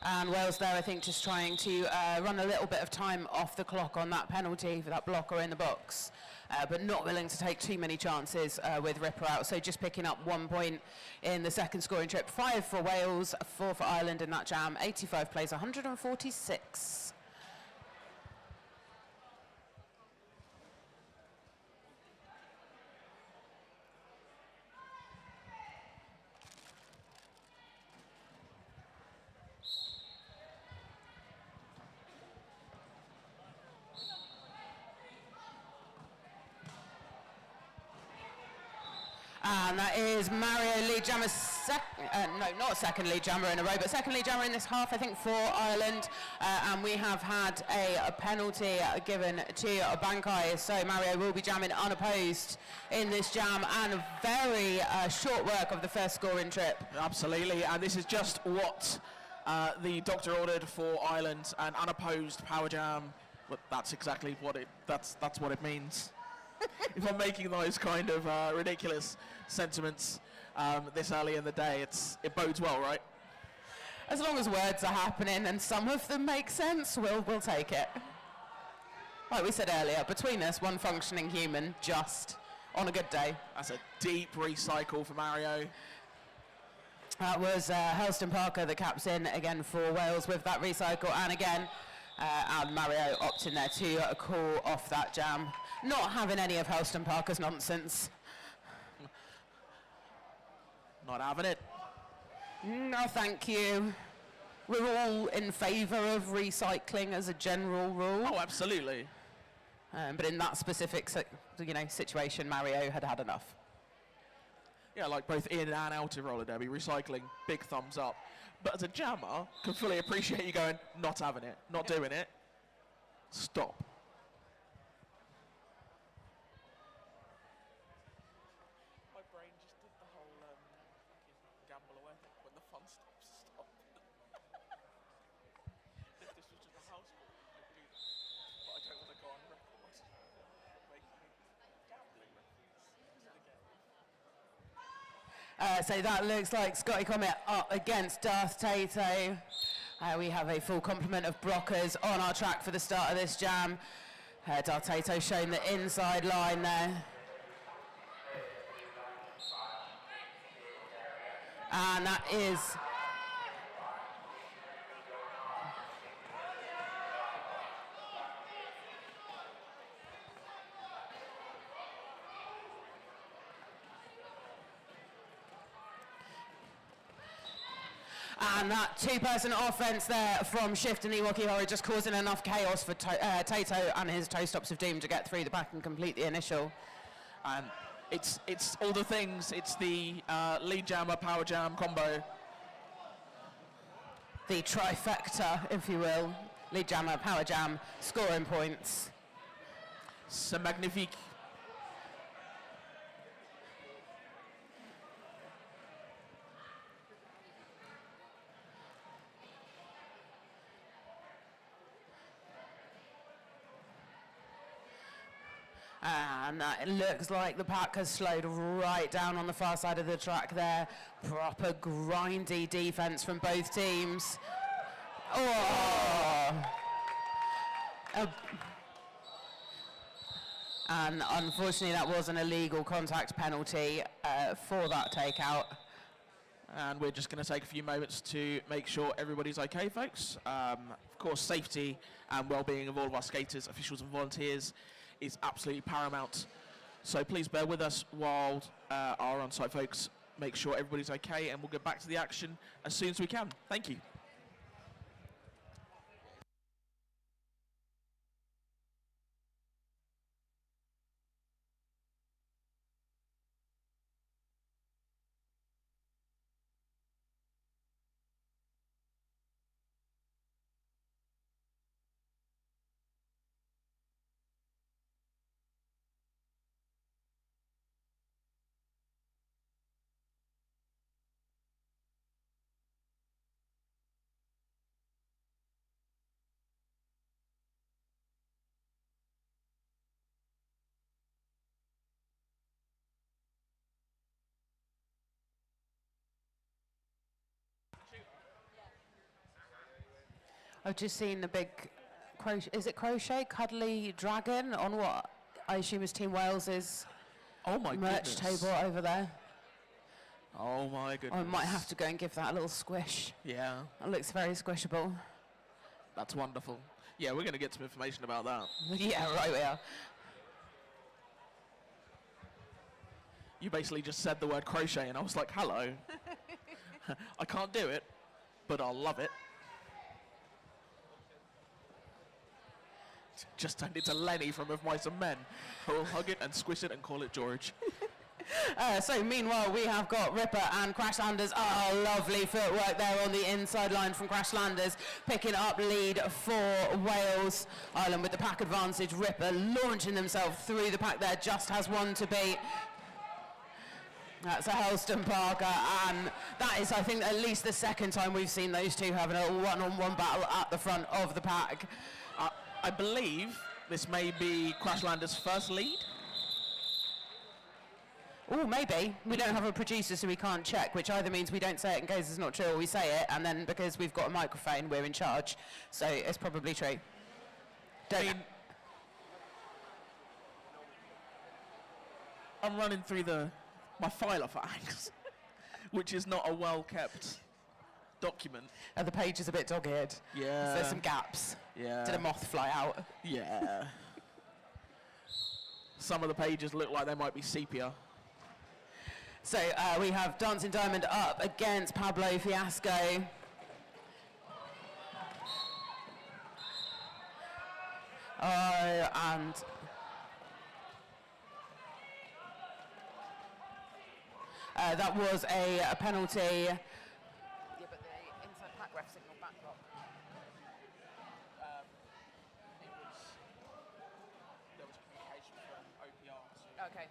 And Wales there, I think, just trying to run a little bit of time off the clock on that penalty for that blocker in the box, but not willing to take too many chances with Ripper out. So just picking up 1 point in the second scoring trip. 5 for Wales, 4 for Ireland in that jam. 85 plays, 146. And that is Mario lead jammer, no, not second lead jammer in a row, but second lead jammer in this half, I think, for Ireland. And we have had a penalty given to Bankai, so Mario will be jamming unopposed in this jam, and a very short work of the first scoring trip. Absolutely, and this is just what the doctor ordered for Ireland, an unopposed power jam. But that's exactly what that's what it means. If I'm making those kind of ridiculous sentiments this early in the day, it bodes well, right? As long as words are happening and some of them make sense, we'll take it. Like we said earlier, between us, one functioning human, just on a good day. That's a deep recycle for Mario. That was Helston Parker, the caps in again for Wales with that recycle, and again, and Mario opting there to call off that jam. Not having any of Helston Parker's nonsense. Not having it. No, thank you. We're all in favour of recycling as a general rule. Oh, absolutely. But in that specific, situation, Mario had had enough. Yeah, like both in and out of roller derby, recycling, big thumbs up. But as a jammer, can fully appreciate you going, not having it, not doing it. Stop. My brain just did the whole fucking gamble away when the fun stops. Stop. If this was just a house rule, I'd do that. But I don't want to go on record making gambling references again. So that looks like Scotty Comet up against Darth Tayto. We have a full complement of blockers on our track for the start of this jam. Darth Tayto showing the inside line there. And that is... And that two-person offense there from Shift and Iwaki Hori just causing enough chaos for Tayto and his toe stops of doom to get through the back and complete the initial. And it's all the things. It's the lead jammer, power jam combo. The trifecta, if you will. Lead jammer, power jam, scoring points. C'est magnifique. And it looks like the pack has slowed right down on the far side of the track there. Proper grindy defense from both teams. Oh! And unfortunately that was an illegal contact penalty for that takeout. And we're just going to take a few moments to make sure everybody's okay, folks. Of course, safety and well-being of all of our skaters, officials and volunteers is absolutely paramount. So please bear with us while our on-site folks make sure everybody's okay, and we'll get back to the action as soon as we can. Thank you. I've just seen the big, crochet cuddly dragon on what I assume is Team Wales's merch table over there. Oh my goodness. I might have to go and give that a little squish. Yeah. It looks very squishable. That's wonderful. Yeah, we're going to get some information about that. Yeah, right we are. You basically just said the word crochet and I was like, hello. I can't do it, but I'll love it. Just turned into Lenny from Of Mice and Men. Who'll hug it and squish it and call it George. So meanwhile, we have got Ripper and Crashlanders. Oh, lovely footwork there on the inside line from Crashlanders, picking up lead for Wales. Ireland with the pack advantage. Ripper launching themselves through the pack there, just has one to beat. That's a Helston Parker, and that is, I think, at least the second time we've seen those two having a one-on-one battle at the front of the pack. I believe this may be Crashlanders' first lead. Oh, maybe. We don't have a producer, so we can't check, which either means we don't say it in case it's not true, or we say it, and then because we've got a microphone, we're in charge. So it's probably true. I'm running through my file of facts, which is not a well-kept document. The page is a bit dog-eared. Yeah. So there's some gaps. Yeah. Did a moth fly out? Yeah. Some of the pages look like they might be sepia. So we have Dancing Diamond up against Pablo Fiasco. And that was a penalty. Yeah, but the inside pack ref signal backlock. There was communication from OPR to Okay.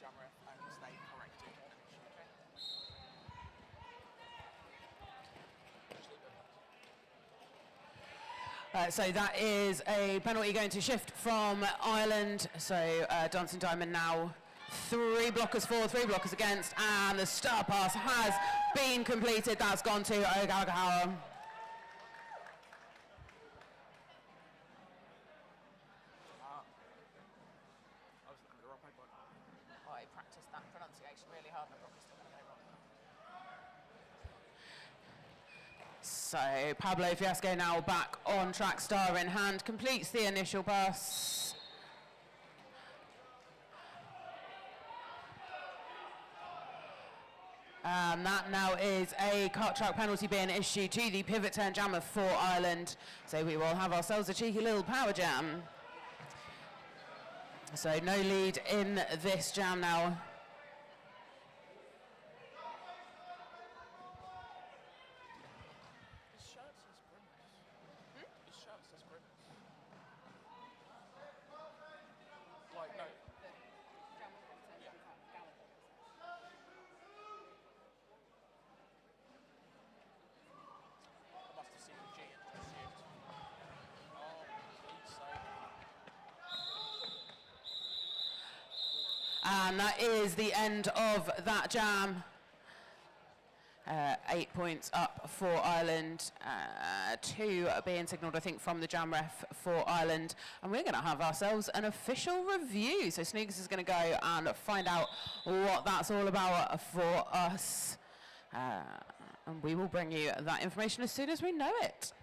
Jamref, and they corrected. So that is a penalty going to Shift from Ireland. So Dancing Diamond now 3 blockers for, 3 blockers against, and the star pass has been completed. That's gone to Ogagawa. I practiced that pronunciation really hard. I probably still going to get it wrong. So Pablo Fiasco now back on track, star in hand, completes the initial pass. And that now is a cart track penalty being issued to the pivot turn jammer for Ireland. So we will have ourselves a cheeky little power jam. So no lead in this jam now. And that is the end of that jam. 8 points up for Ireland, 2 being signalled, I think, from the jam ref for Ireland. And we're going to have ourselves an official review. So Snookers is going to go and find out what that's all about for us. And we will bring you that information as soon as we know it.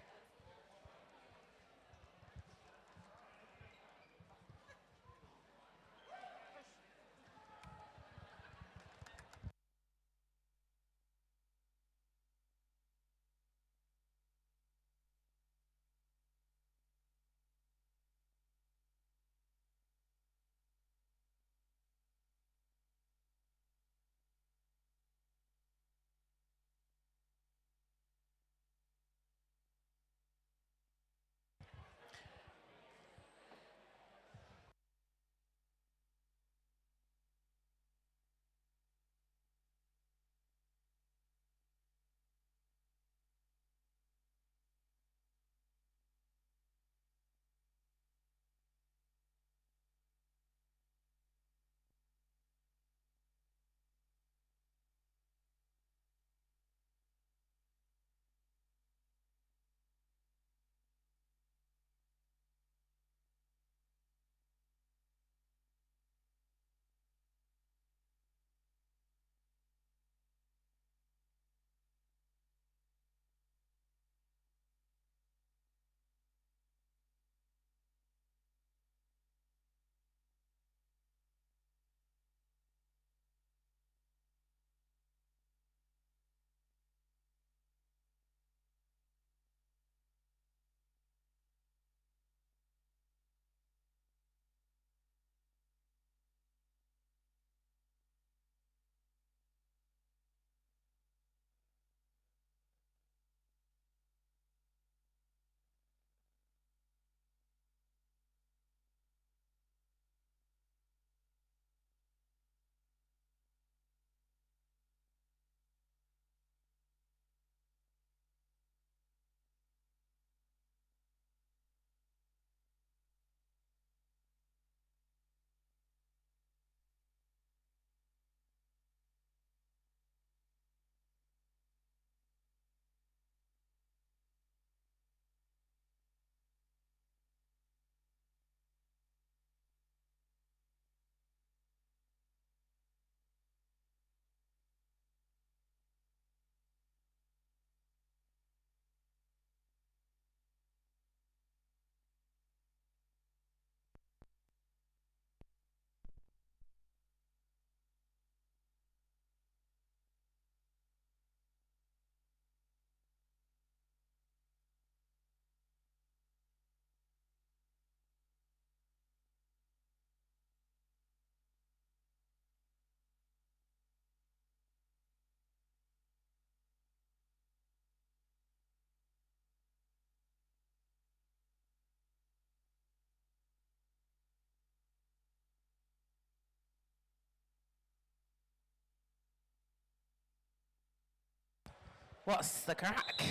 What's the crack?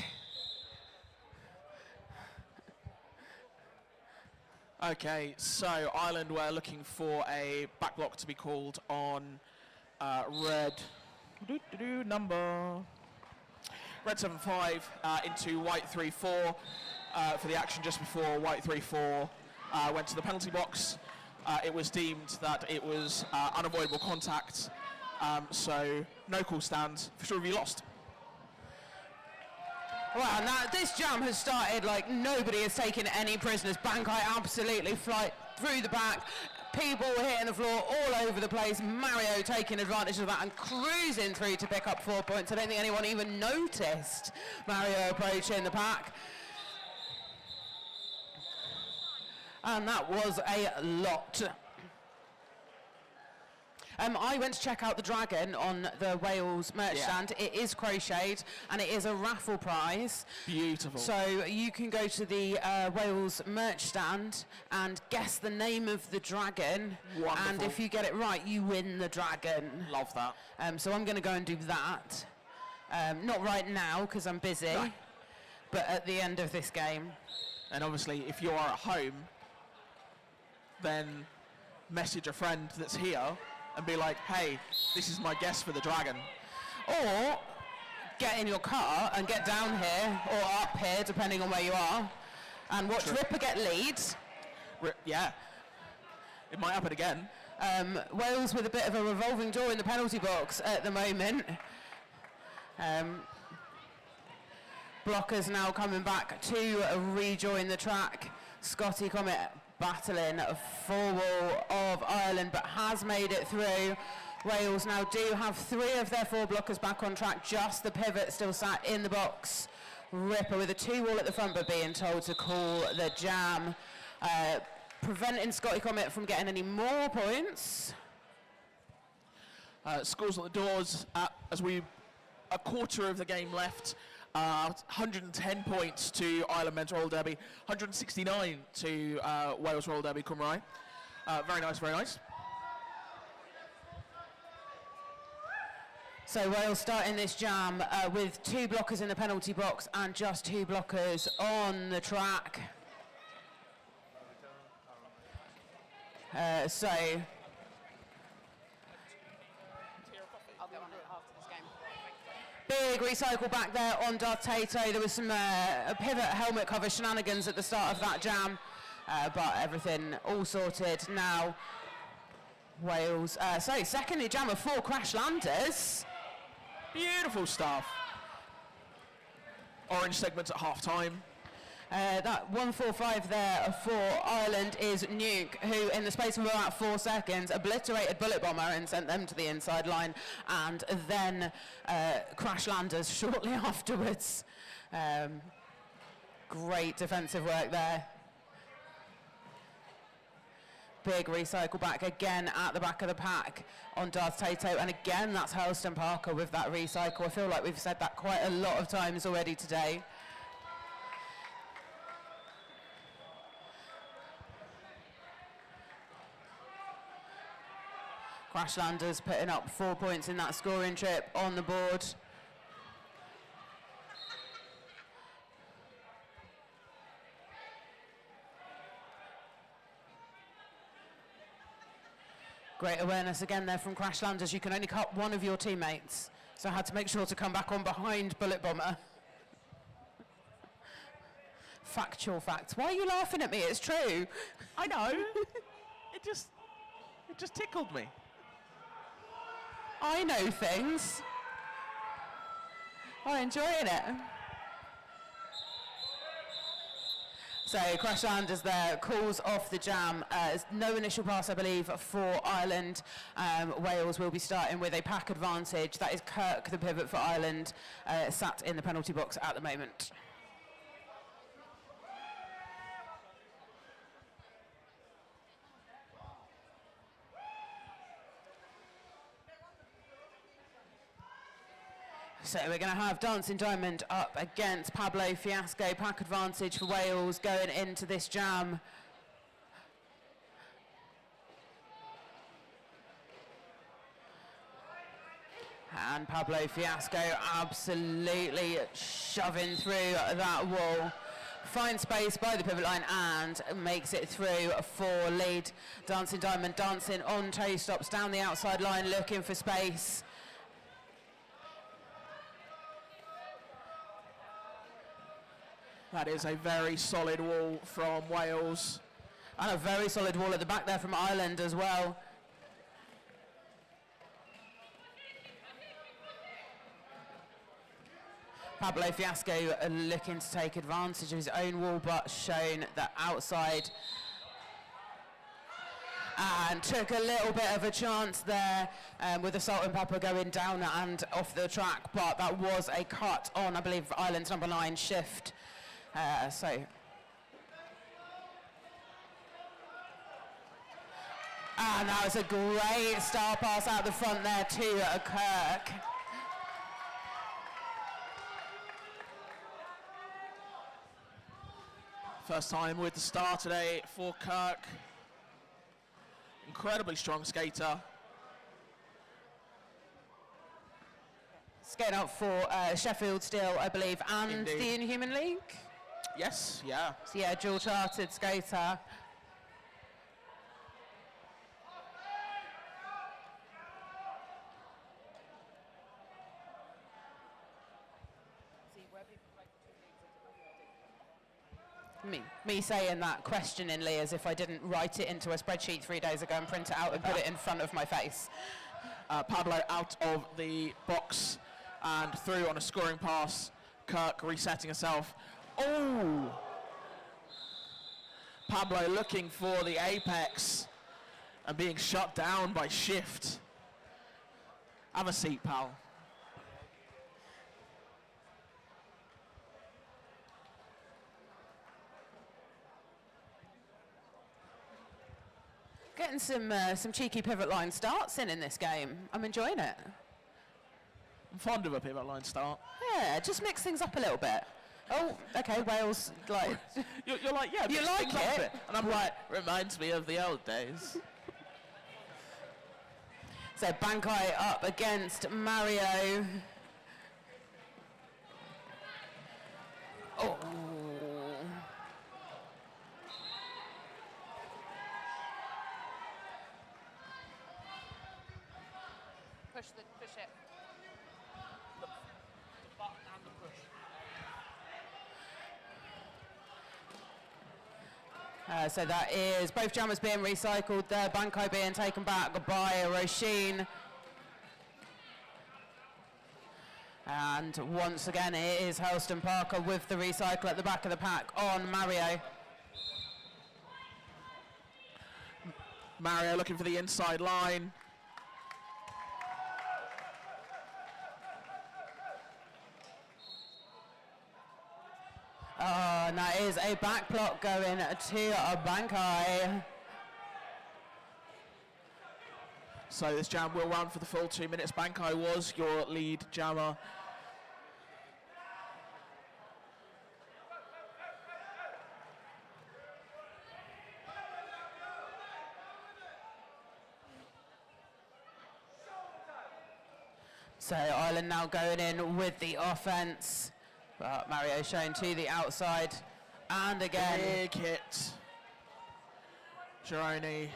Okay, so Ireland were looking for a back block to be called on red number red 7-5 into white 3-4 for the action just before white 3-4 went to the penalty box. It was deemed that it was unavoidable contact, so no call stands. For sure, review lost. Well, now this jam has started like nobody has taken any prisoners. Bankai absolutely fly through the back, People hitting the floor all over the place. Mario taking advantage of that and cruising through to pick up 4 points. I don't think anyone even noticed Mario approaching the pack. And that was a lot. I went to check out the dragon on the Wales merch stand. It is crocheted and it is a raffle prize. Beautiful. So you can go to the Wales merch stand and guess the name of the dragon. Wonderful. And if you get it right, you win the dragon. Love that. So I'm going to go and do that. Not right now because I'm busy, No. but at the end of this game. And obviously, if you are at home, then message a friend that's here and be like, hey, this is my guess for the dragon. Or get in your car and get down here or up here, depending on where you are, and watch Ripper get leads. Yeah. It might happen again. Wales with a bit of a revolving door in the penalty box at the moment. Blockers now coming back to rejoin the track. Scotty Comet battling a full wall of Ireland, but has made it through. Wales now do have 3 of their 4 blockers back on track, just the pivot still sat in the box. Ripper with a 2 wall at the front, but being told to call the jam, preventing Scotty Comet from getting any more points. Scores at the doors as we a quarter of the game left. 110 points to Ireland Men's Roller Derby, 169 to Wales Roller Derby Cymru. Very nice, very nice. So Wales starting this jam with 2 blockers in the penalty box and just 2 blockers on the track. So big recycle back there on Darth Tayto. There was some pivot helmet cover shenanigans at the start of that jam, but everything all sorted now. Wales, so second jam of 4 crash landers. Beautiful stuff. Orange segments at half time. That 145 there for Ireland is Nuke, who in the space of about 4 seconds obliterated Bullet Bomber and sent them to the inside line, and then crash landers shortly afterwards. Great defensive work there. Big recycle back again at the back of the pack on Darth Tayto, and again that's Hurlston Parker with that recycle. I feel like we've said that quite a lot of times already today. Crashlanders putting up 4 points in that scoring trip on the board. Great awareness again there from Crashlanders. You can only cut one of your teammates, so I had to make sure to come back on behind Bullet Bomber. Factual facts. Why are you laughing at me? It's true. I know. it just tickled me. I know things. I'm enjoying it. So Crashlanders there calls off the jam. No initial pass, I believe, for Ireland. Wales will be starting with a pack advantage. That is Kirk, the pivot for Ireland, sat in the penalty box at the moment. So we're going to have Dancing Diamond up against Pablo Fiasco. Pack advantage for Wales going into this jam. And Pablo Fiasco absolutely shoving through that wall. Finds space by the pivot line and makes it through for lead. Dancing Diamond dancing on toe stops down the outside line, looking for space. That is a very solid wall from Wales. And a very solid wall at the back there from Ireland as well. Pablo Fiasco looking to take advantage of his own wall, but shown that outside. and took a little bit of a chance there with the salt and pepper going down and off the track, but that was a cut on, I believe, Ireland's number 9 shift. And that was a great star pass out the front there to Kirk. First time with the star today for Kirk. Incredibly strong skater. Skating out for Sheffield still, I believe, and Indeed. the Inhuman League. Yes, yeah. So yeah, dual chartered skater. Me saying that questioningly as if I didn't write it into a spreadsheet 3 days ago and print it out and put it in front of my face. Pablo out of the box and through on a scoring pass. Kirk resetting herself. Oh! Pablo looking for the apex and being shut down by Shift. Have a seat, pal. Getting some cheeky pivot line starts in this game. I'm enjoying it. I'm fond of a pivot line start. Yeah, just mix things up a little bit. Oh, okay, Wales, like... You're like, yeah, You mix like things up a it? bit. And I'm like, reminds me of the old days. So Bankai up against Mario. Oh. Push it. So that is both jammers being recycled there, Bankai being taken back by Roisin. And once again it is Helston Parker with the recycle at the back of the pack on Mario. Mario looking for the inside line. Oh, and that is a back block going to Bankai. So this jam will run for the full 2 minutes. Bankai was your lead jammer. So Ireland now going in with the offense. But Mario showing to the outside. And again. Big hit. Gironi.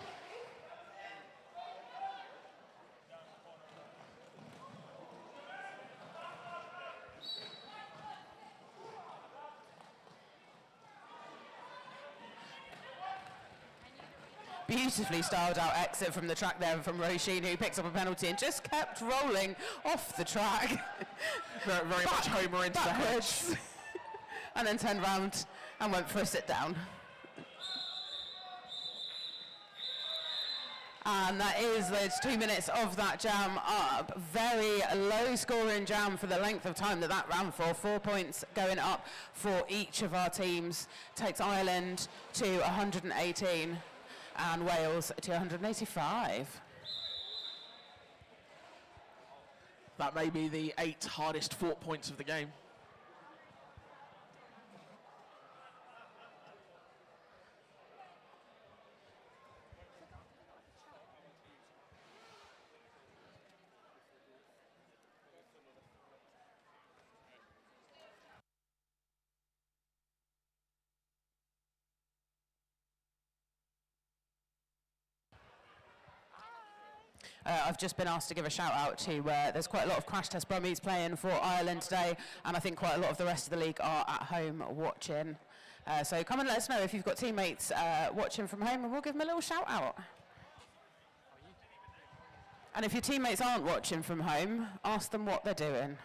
Beautifully styled out exit from the track there from Roisin, who picks up a penalty and just kept rolling off the track. Very much Homer into backwards. the hedge. And then turned round and went for a sit down. And that is those 2 minutes of that jam up. Very low scoring jam for the length of time that ran for. 4 points going up for each of our teams. Takes Ireland to 118 and Wales to 185. That may be the 8 hardest fought points of the game. I've just been asked to give a shout out to, there's quite a lot of Crash Test Brummies playing for Ireland today, and I think quite a lot of the rest of the league are at home watching. So come and let us know if you've got teammates watching from home, and we'll give them a little shout out. And if your teammates aren't watching from home, ask them what they're doing.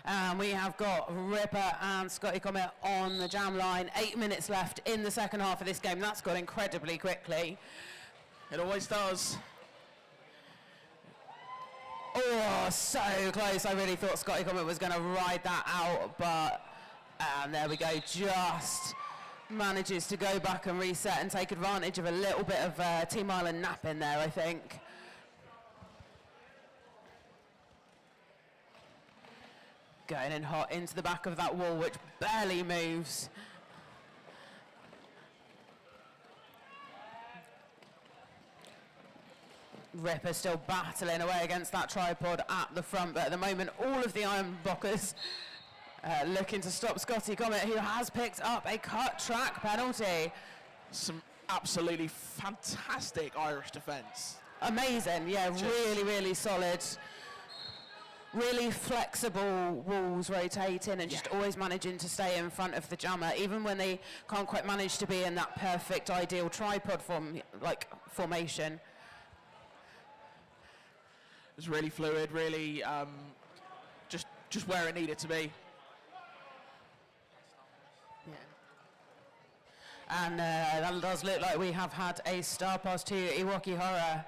And we have got Ripper and Scotty Comet on the jam line. 8 minutes left in the second half of this game. That's gone incredibly quickly. It always does. Oh, so close. I really thought Scotty Comet was going to ride that out, but and there we go. Just manages to go back and reset and take advantage of a little bit of Team Ireland nap in there, I think. Going in hot into the back of that wall, which barely moves. Ripper still battling away against that tripod at the front, but at the moment all of the Iron Blockers looking to stop Scotty Comet, who has picked up a cut track penalty. Some absolutely fantastic Irish defence. Amazing, yeah, really, really solid. Really flexible walls rotating and just always managing to stay in front of the jammer, even when they can't quite manage to be in that perfect ideal tripod formation. It was really fluid, really just where it needed to be. Yeah. And that does look like we have had a star pass to Iwaki Hora.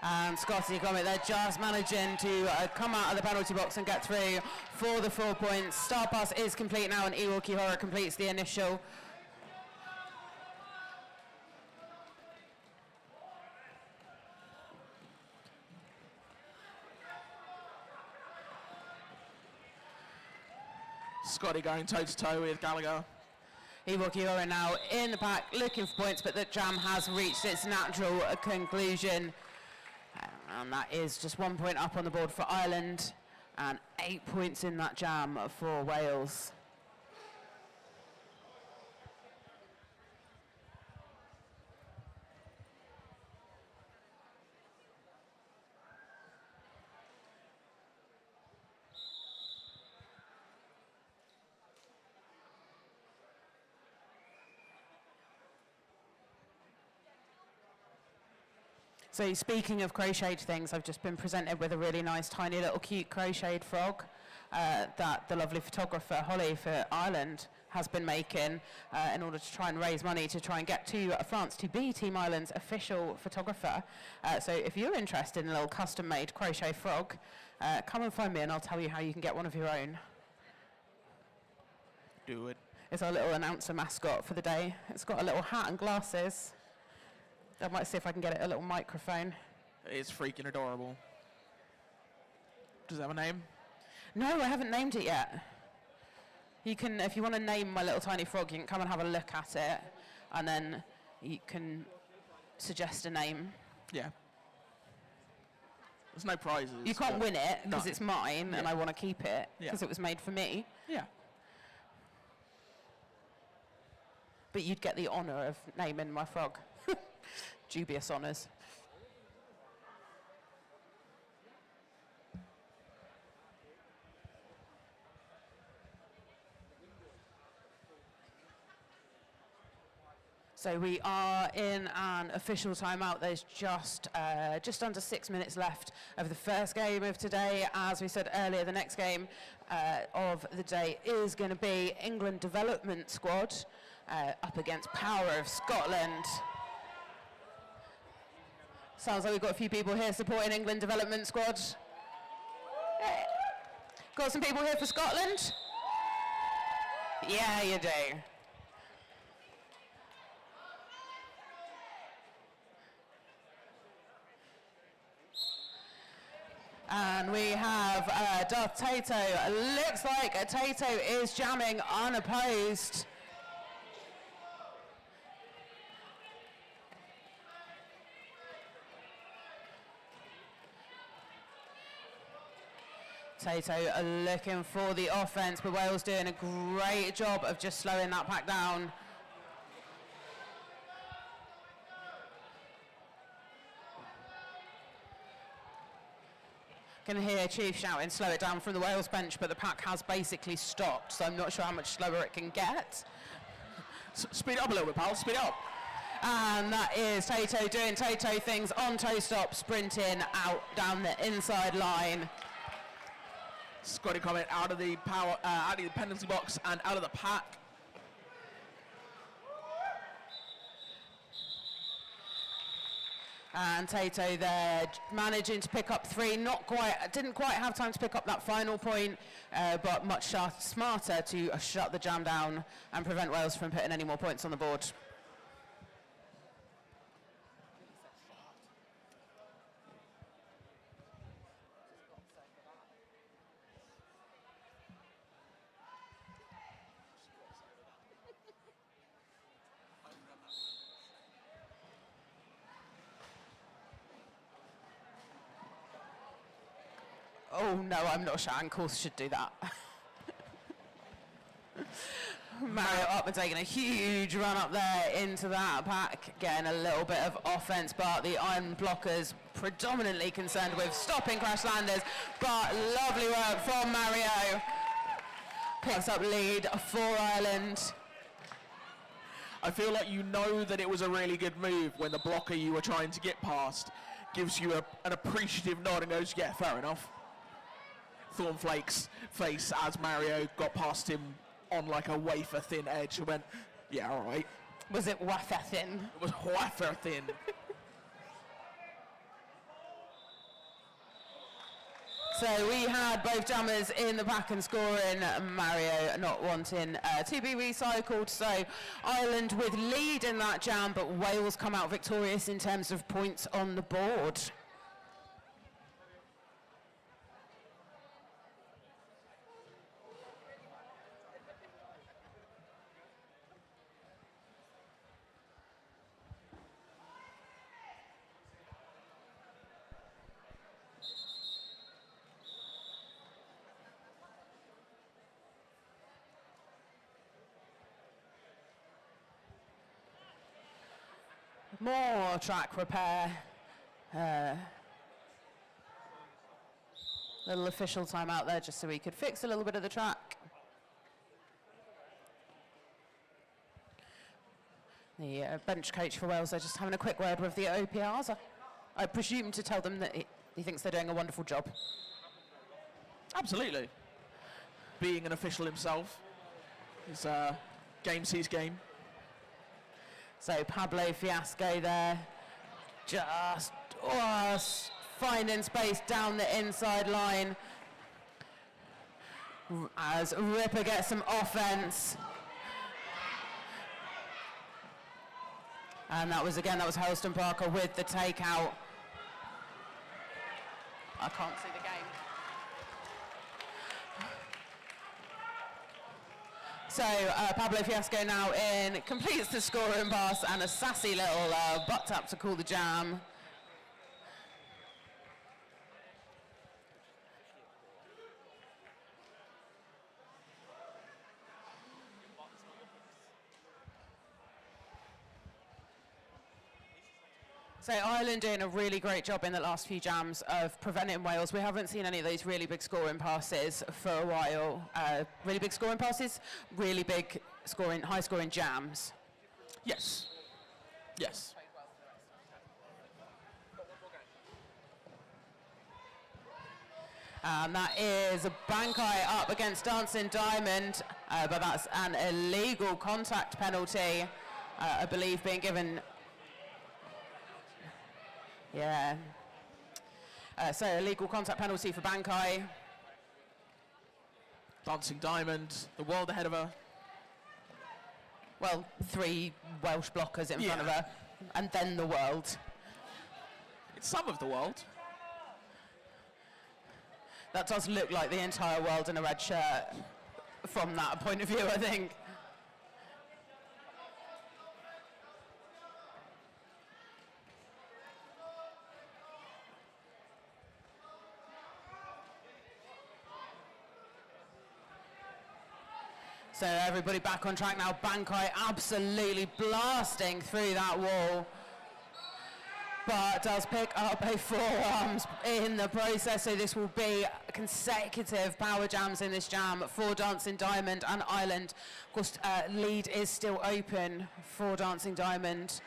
And Scotty Comet, they're just managing to come out of the penalty box and get through for the 4 points. Star pass is complete now, and Iwaki Hora completes the initial. Scotty going toe-to-toe with Gallagher. Iwaki Hora now in the pack looking for points, but the jam has reached its natural conclusion. And that is just 1 point up on the board for Ireland and 8 points in that jam for Wales. So speaking of crocheted things, I've just been presented with a really nice, tiny little cute crocheted frog that the lovely photographer Holly for Ireland has been making in order to try and raise money to try and get to France to be Team Ireland's official photographer. So if you're interested in a little custom-made crochet frog, come and find me and I'll tell you how you can get one of your own. Do it. It's our little announcer mascot for the day. It's got a little hat and glasses. I might see if I can get it a little microphone. It's freaking adorable. Does it have a name? No, I haven't named it yet. You can, if you want to name my little tiny frog, you can come and have a look at it, and then you can suggest a name. Yeah. There's no prizes. You can't win it because No. it's mine, and I want to keep it because Yeah. it was made for me. Yeah. But you'd get the honour of naming my frog. Dubious honours. So we are in an official timeout. There's just under 6 minutes left of the first game of today. As we said earlier, the next game of the day is going to be England Development Squad up against Power of Scotland. Sounds like we've got a few people here supporting England Development Squad. Hey. Got some people here for Scotland? Yeah, you do. And we have Darth Tayto. Looks like Tayto is jamming unopposed. Tayto looking for the offense, but Wales doing a great job of just slowing that pack down. Can hear Chief shouting, slow it down from the Wales bench, but the pack has basically stopped, so I'm not sure how much slower it can get. Speed up a little bit, pal, speed up. And that is Tayto doing Tayto things on toe stop, sprinting out down the inside line. Scotty comment out of the out of the penalty box and out of the pack. And Tayto there managing to pick up 3, didn't quite have time to pick up that final point, but much smarter to shut the jam down and prevent Wales from putting any more points on the board. Oh no, I'm not sure. Course should do that. Mario up and taking a huge run up there into that pack, getting a little bit of offense, but the iron blockers predominantly concerned with stopping crash landers, but lovely work from Mario. Picks up lead for Ireland. I feel like you know that it was a really good move when the blocker you were trying to get past gives you an appreciative nod and goes, yeah, fair enough. Thornflake's face as Mario got past him on like a wafer thin edge and went, yeah, all right. Was it wafer thin? It was wafer thin. So we had both jammers in the pack and scoring, Mario not wanting to be recycled. So Ireland with lead in that jam, but Wales come out victorious in terms of points on the board. More track repair. Little official timeout there just so we could fix a little bit of the track. The bench coach for Wales, they're just having a quick word with the OPRs. I presume to tell them that he thinks they're doing a wonderful job. Absolutely. Being an official himself, his game sees game. So Pablo Fiasco there, just finding space down the inside line as Ripper gets some offense. And that was Helston Parker with the takeout. I can't see the game. So Pablo Fiasco now in, completes the scoring pass and a sassy little butt tap to call the jam. So Ireland doing a really great job in the last few jams of preventing Wales. We haven't seen any of those really big scoring passes for a while. Really big scoring passes, really big scoring, high scoring jams. Yes. Yes. And that is Bankai up against Dancing Diamond, but that's an illegal contact penalty, I believe being given. Yeah. So illegal contact penalty for Bankai. Dancing Diamond, the world ahead of her. Well, 3 Welsh blockers in front of her, and then the world. It's some of the world. That does look like the entire world in a red shirt from that point of view, I think. So everybody back on track now. Bankai absolutely blasting through that wall. but does pick up a forearms in the process. So this will be consecutive power jams in this jam for Dancing Diamond and Ireland. Of course, lead is still open for Dancing Diamond.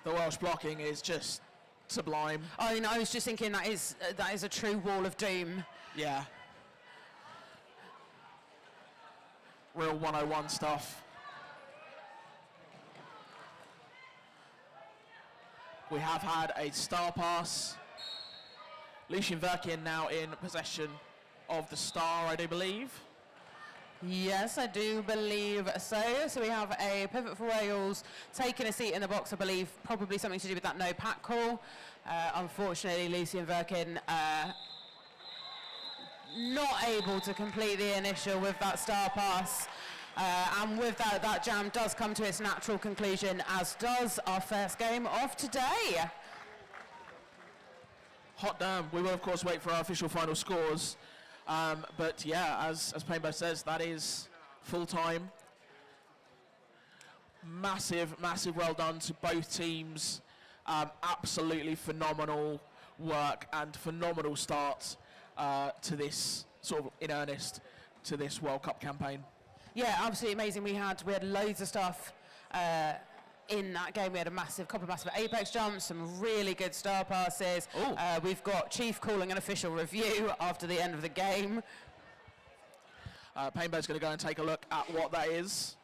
The Welsh blocking is just sublime. I know, I was just thinking that is a true wall of doom. Yeah. Real 101 stuff. We have had a star pass. Lucien Verkin now in possession of the star, I do believe. Yes, I do believe so. So we have a pivot for Wales, taking a seat in the box, I believe, probably something to do with that no pack call. Unfortunately, Lucien Verkin not able to complete the initial with that star pass. And with that, that jam does come to its natural conclusion, as does our first game of today. Hot damn. We will, of course, wait for our official final scores. But yeah, as Painbow says, that is full time. Massive well done to both teams. Absolutely phenomenal work and phenomenal start to this, sort of in earnest, to this World Cup campaign. Yeah, absolutely amazing. We had loads of stuff in that game. We had a couple of massive apex jumps, some really good star passes. We've got Chief calling an official review after the end of the game. Painbow's going to go and take a look at what that is.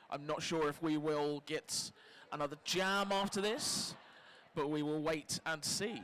I'm not sure if we will get another jam after this, but we will wait and see.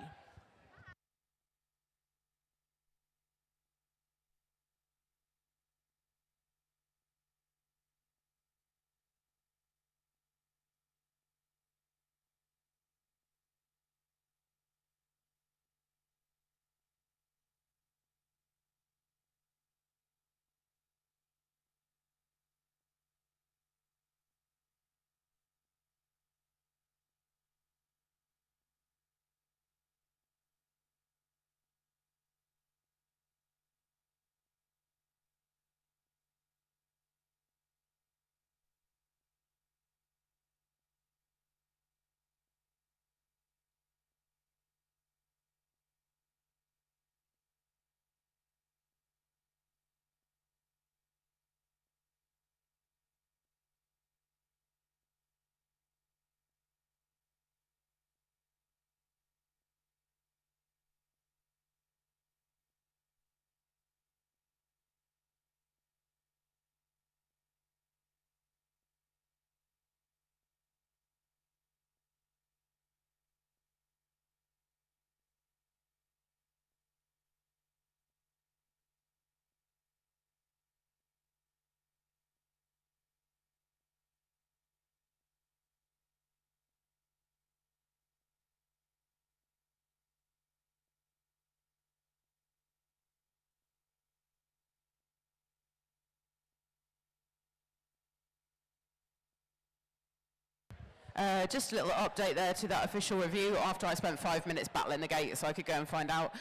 Just a little update there to that official review after I spent 5 minutes battling the gate so I could go and find out.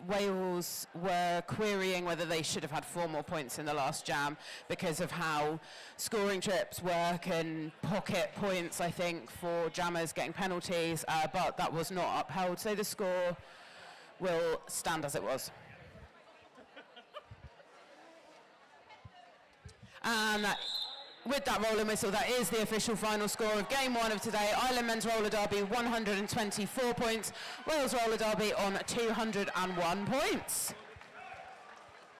Wales were querying whether they should have had 4 more points in the last jam because of how scoring trips work and pocket points, I think, for jammers getting penalties, but that was not upheld, so the score will stand as it was. And with that rolling whistle, that is the official final score of Game 1 of today. Ireland Men's Roller Derby 124 points, Wales Roller Derby on 201 points.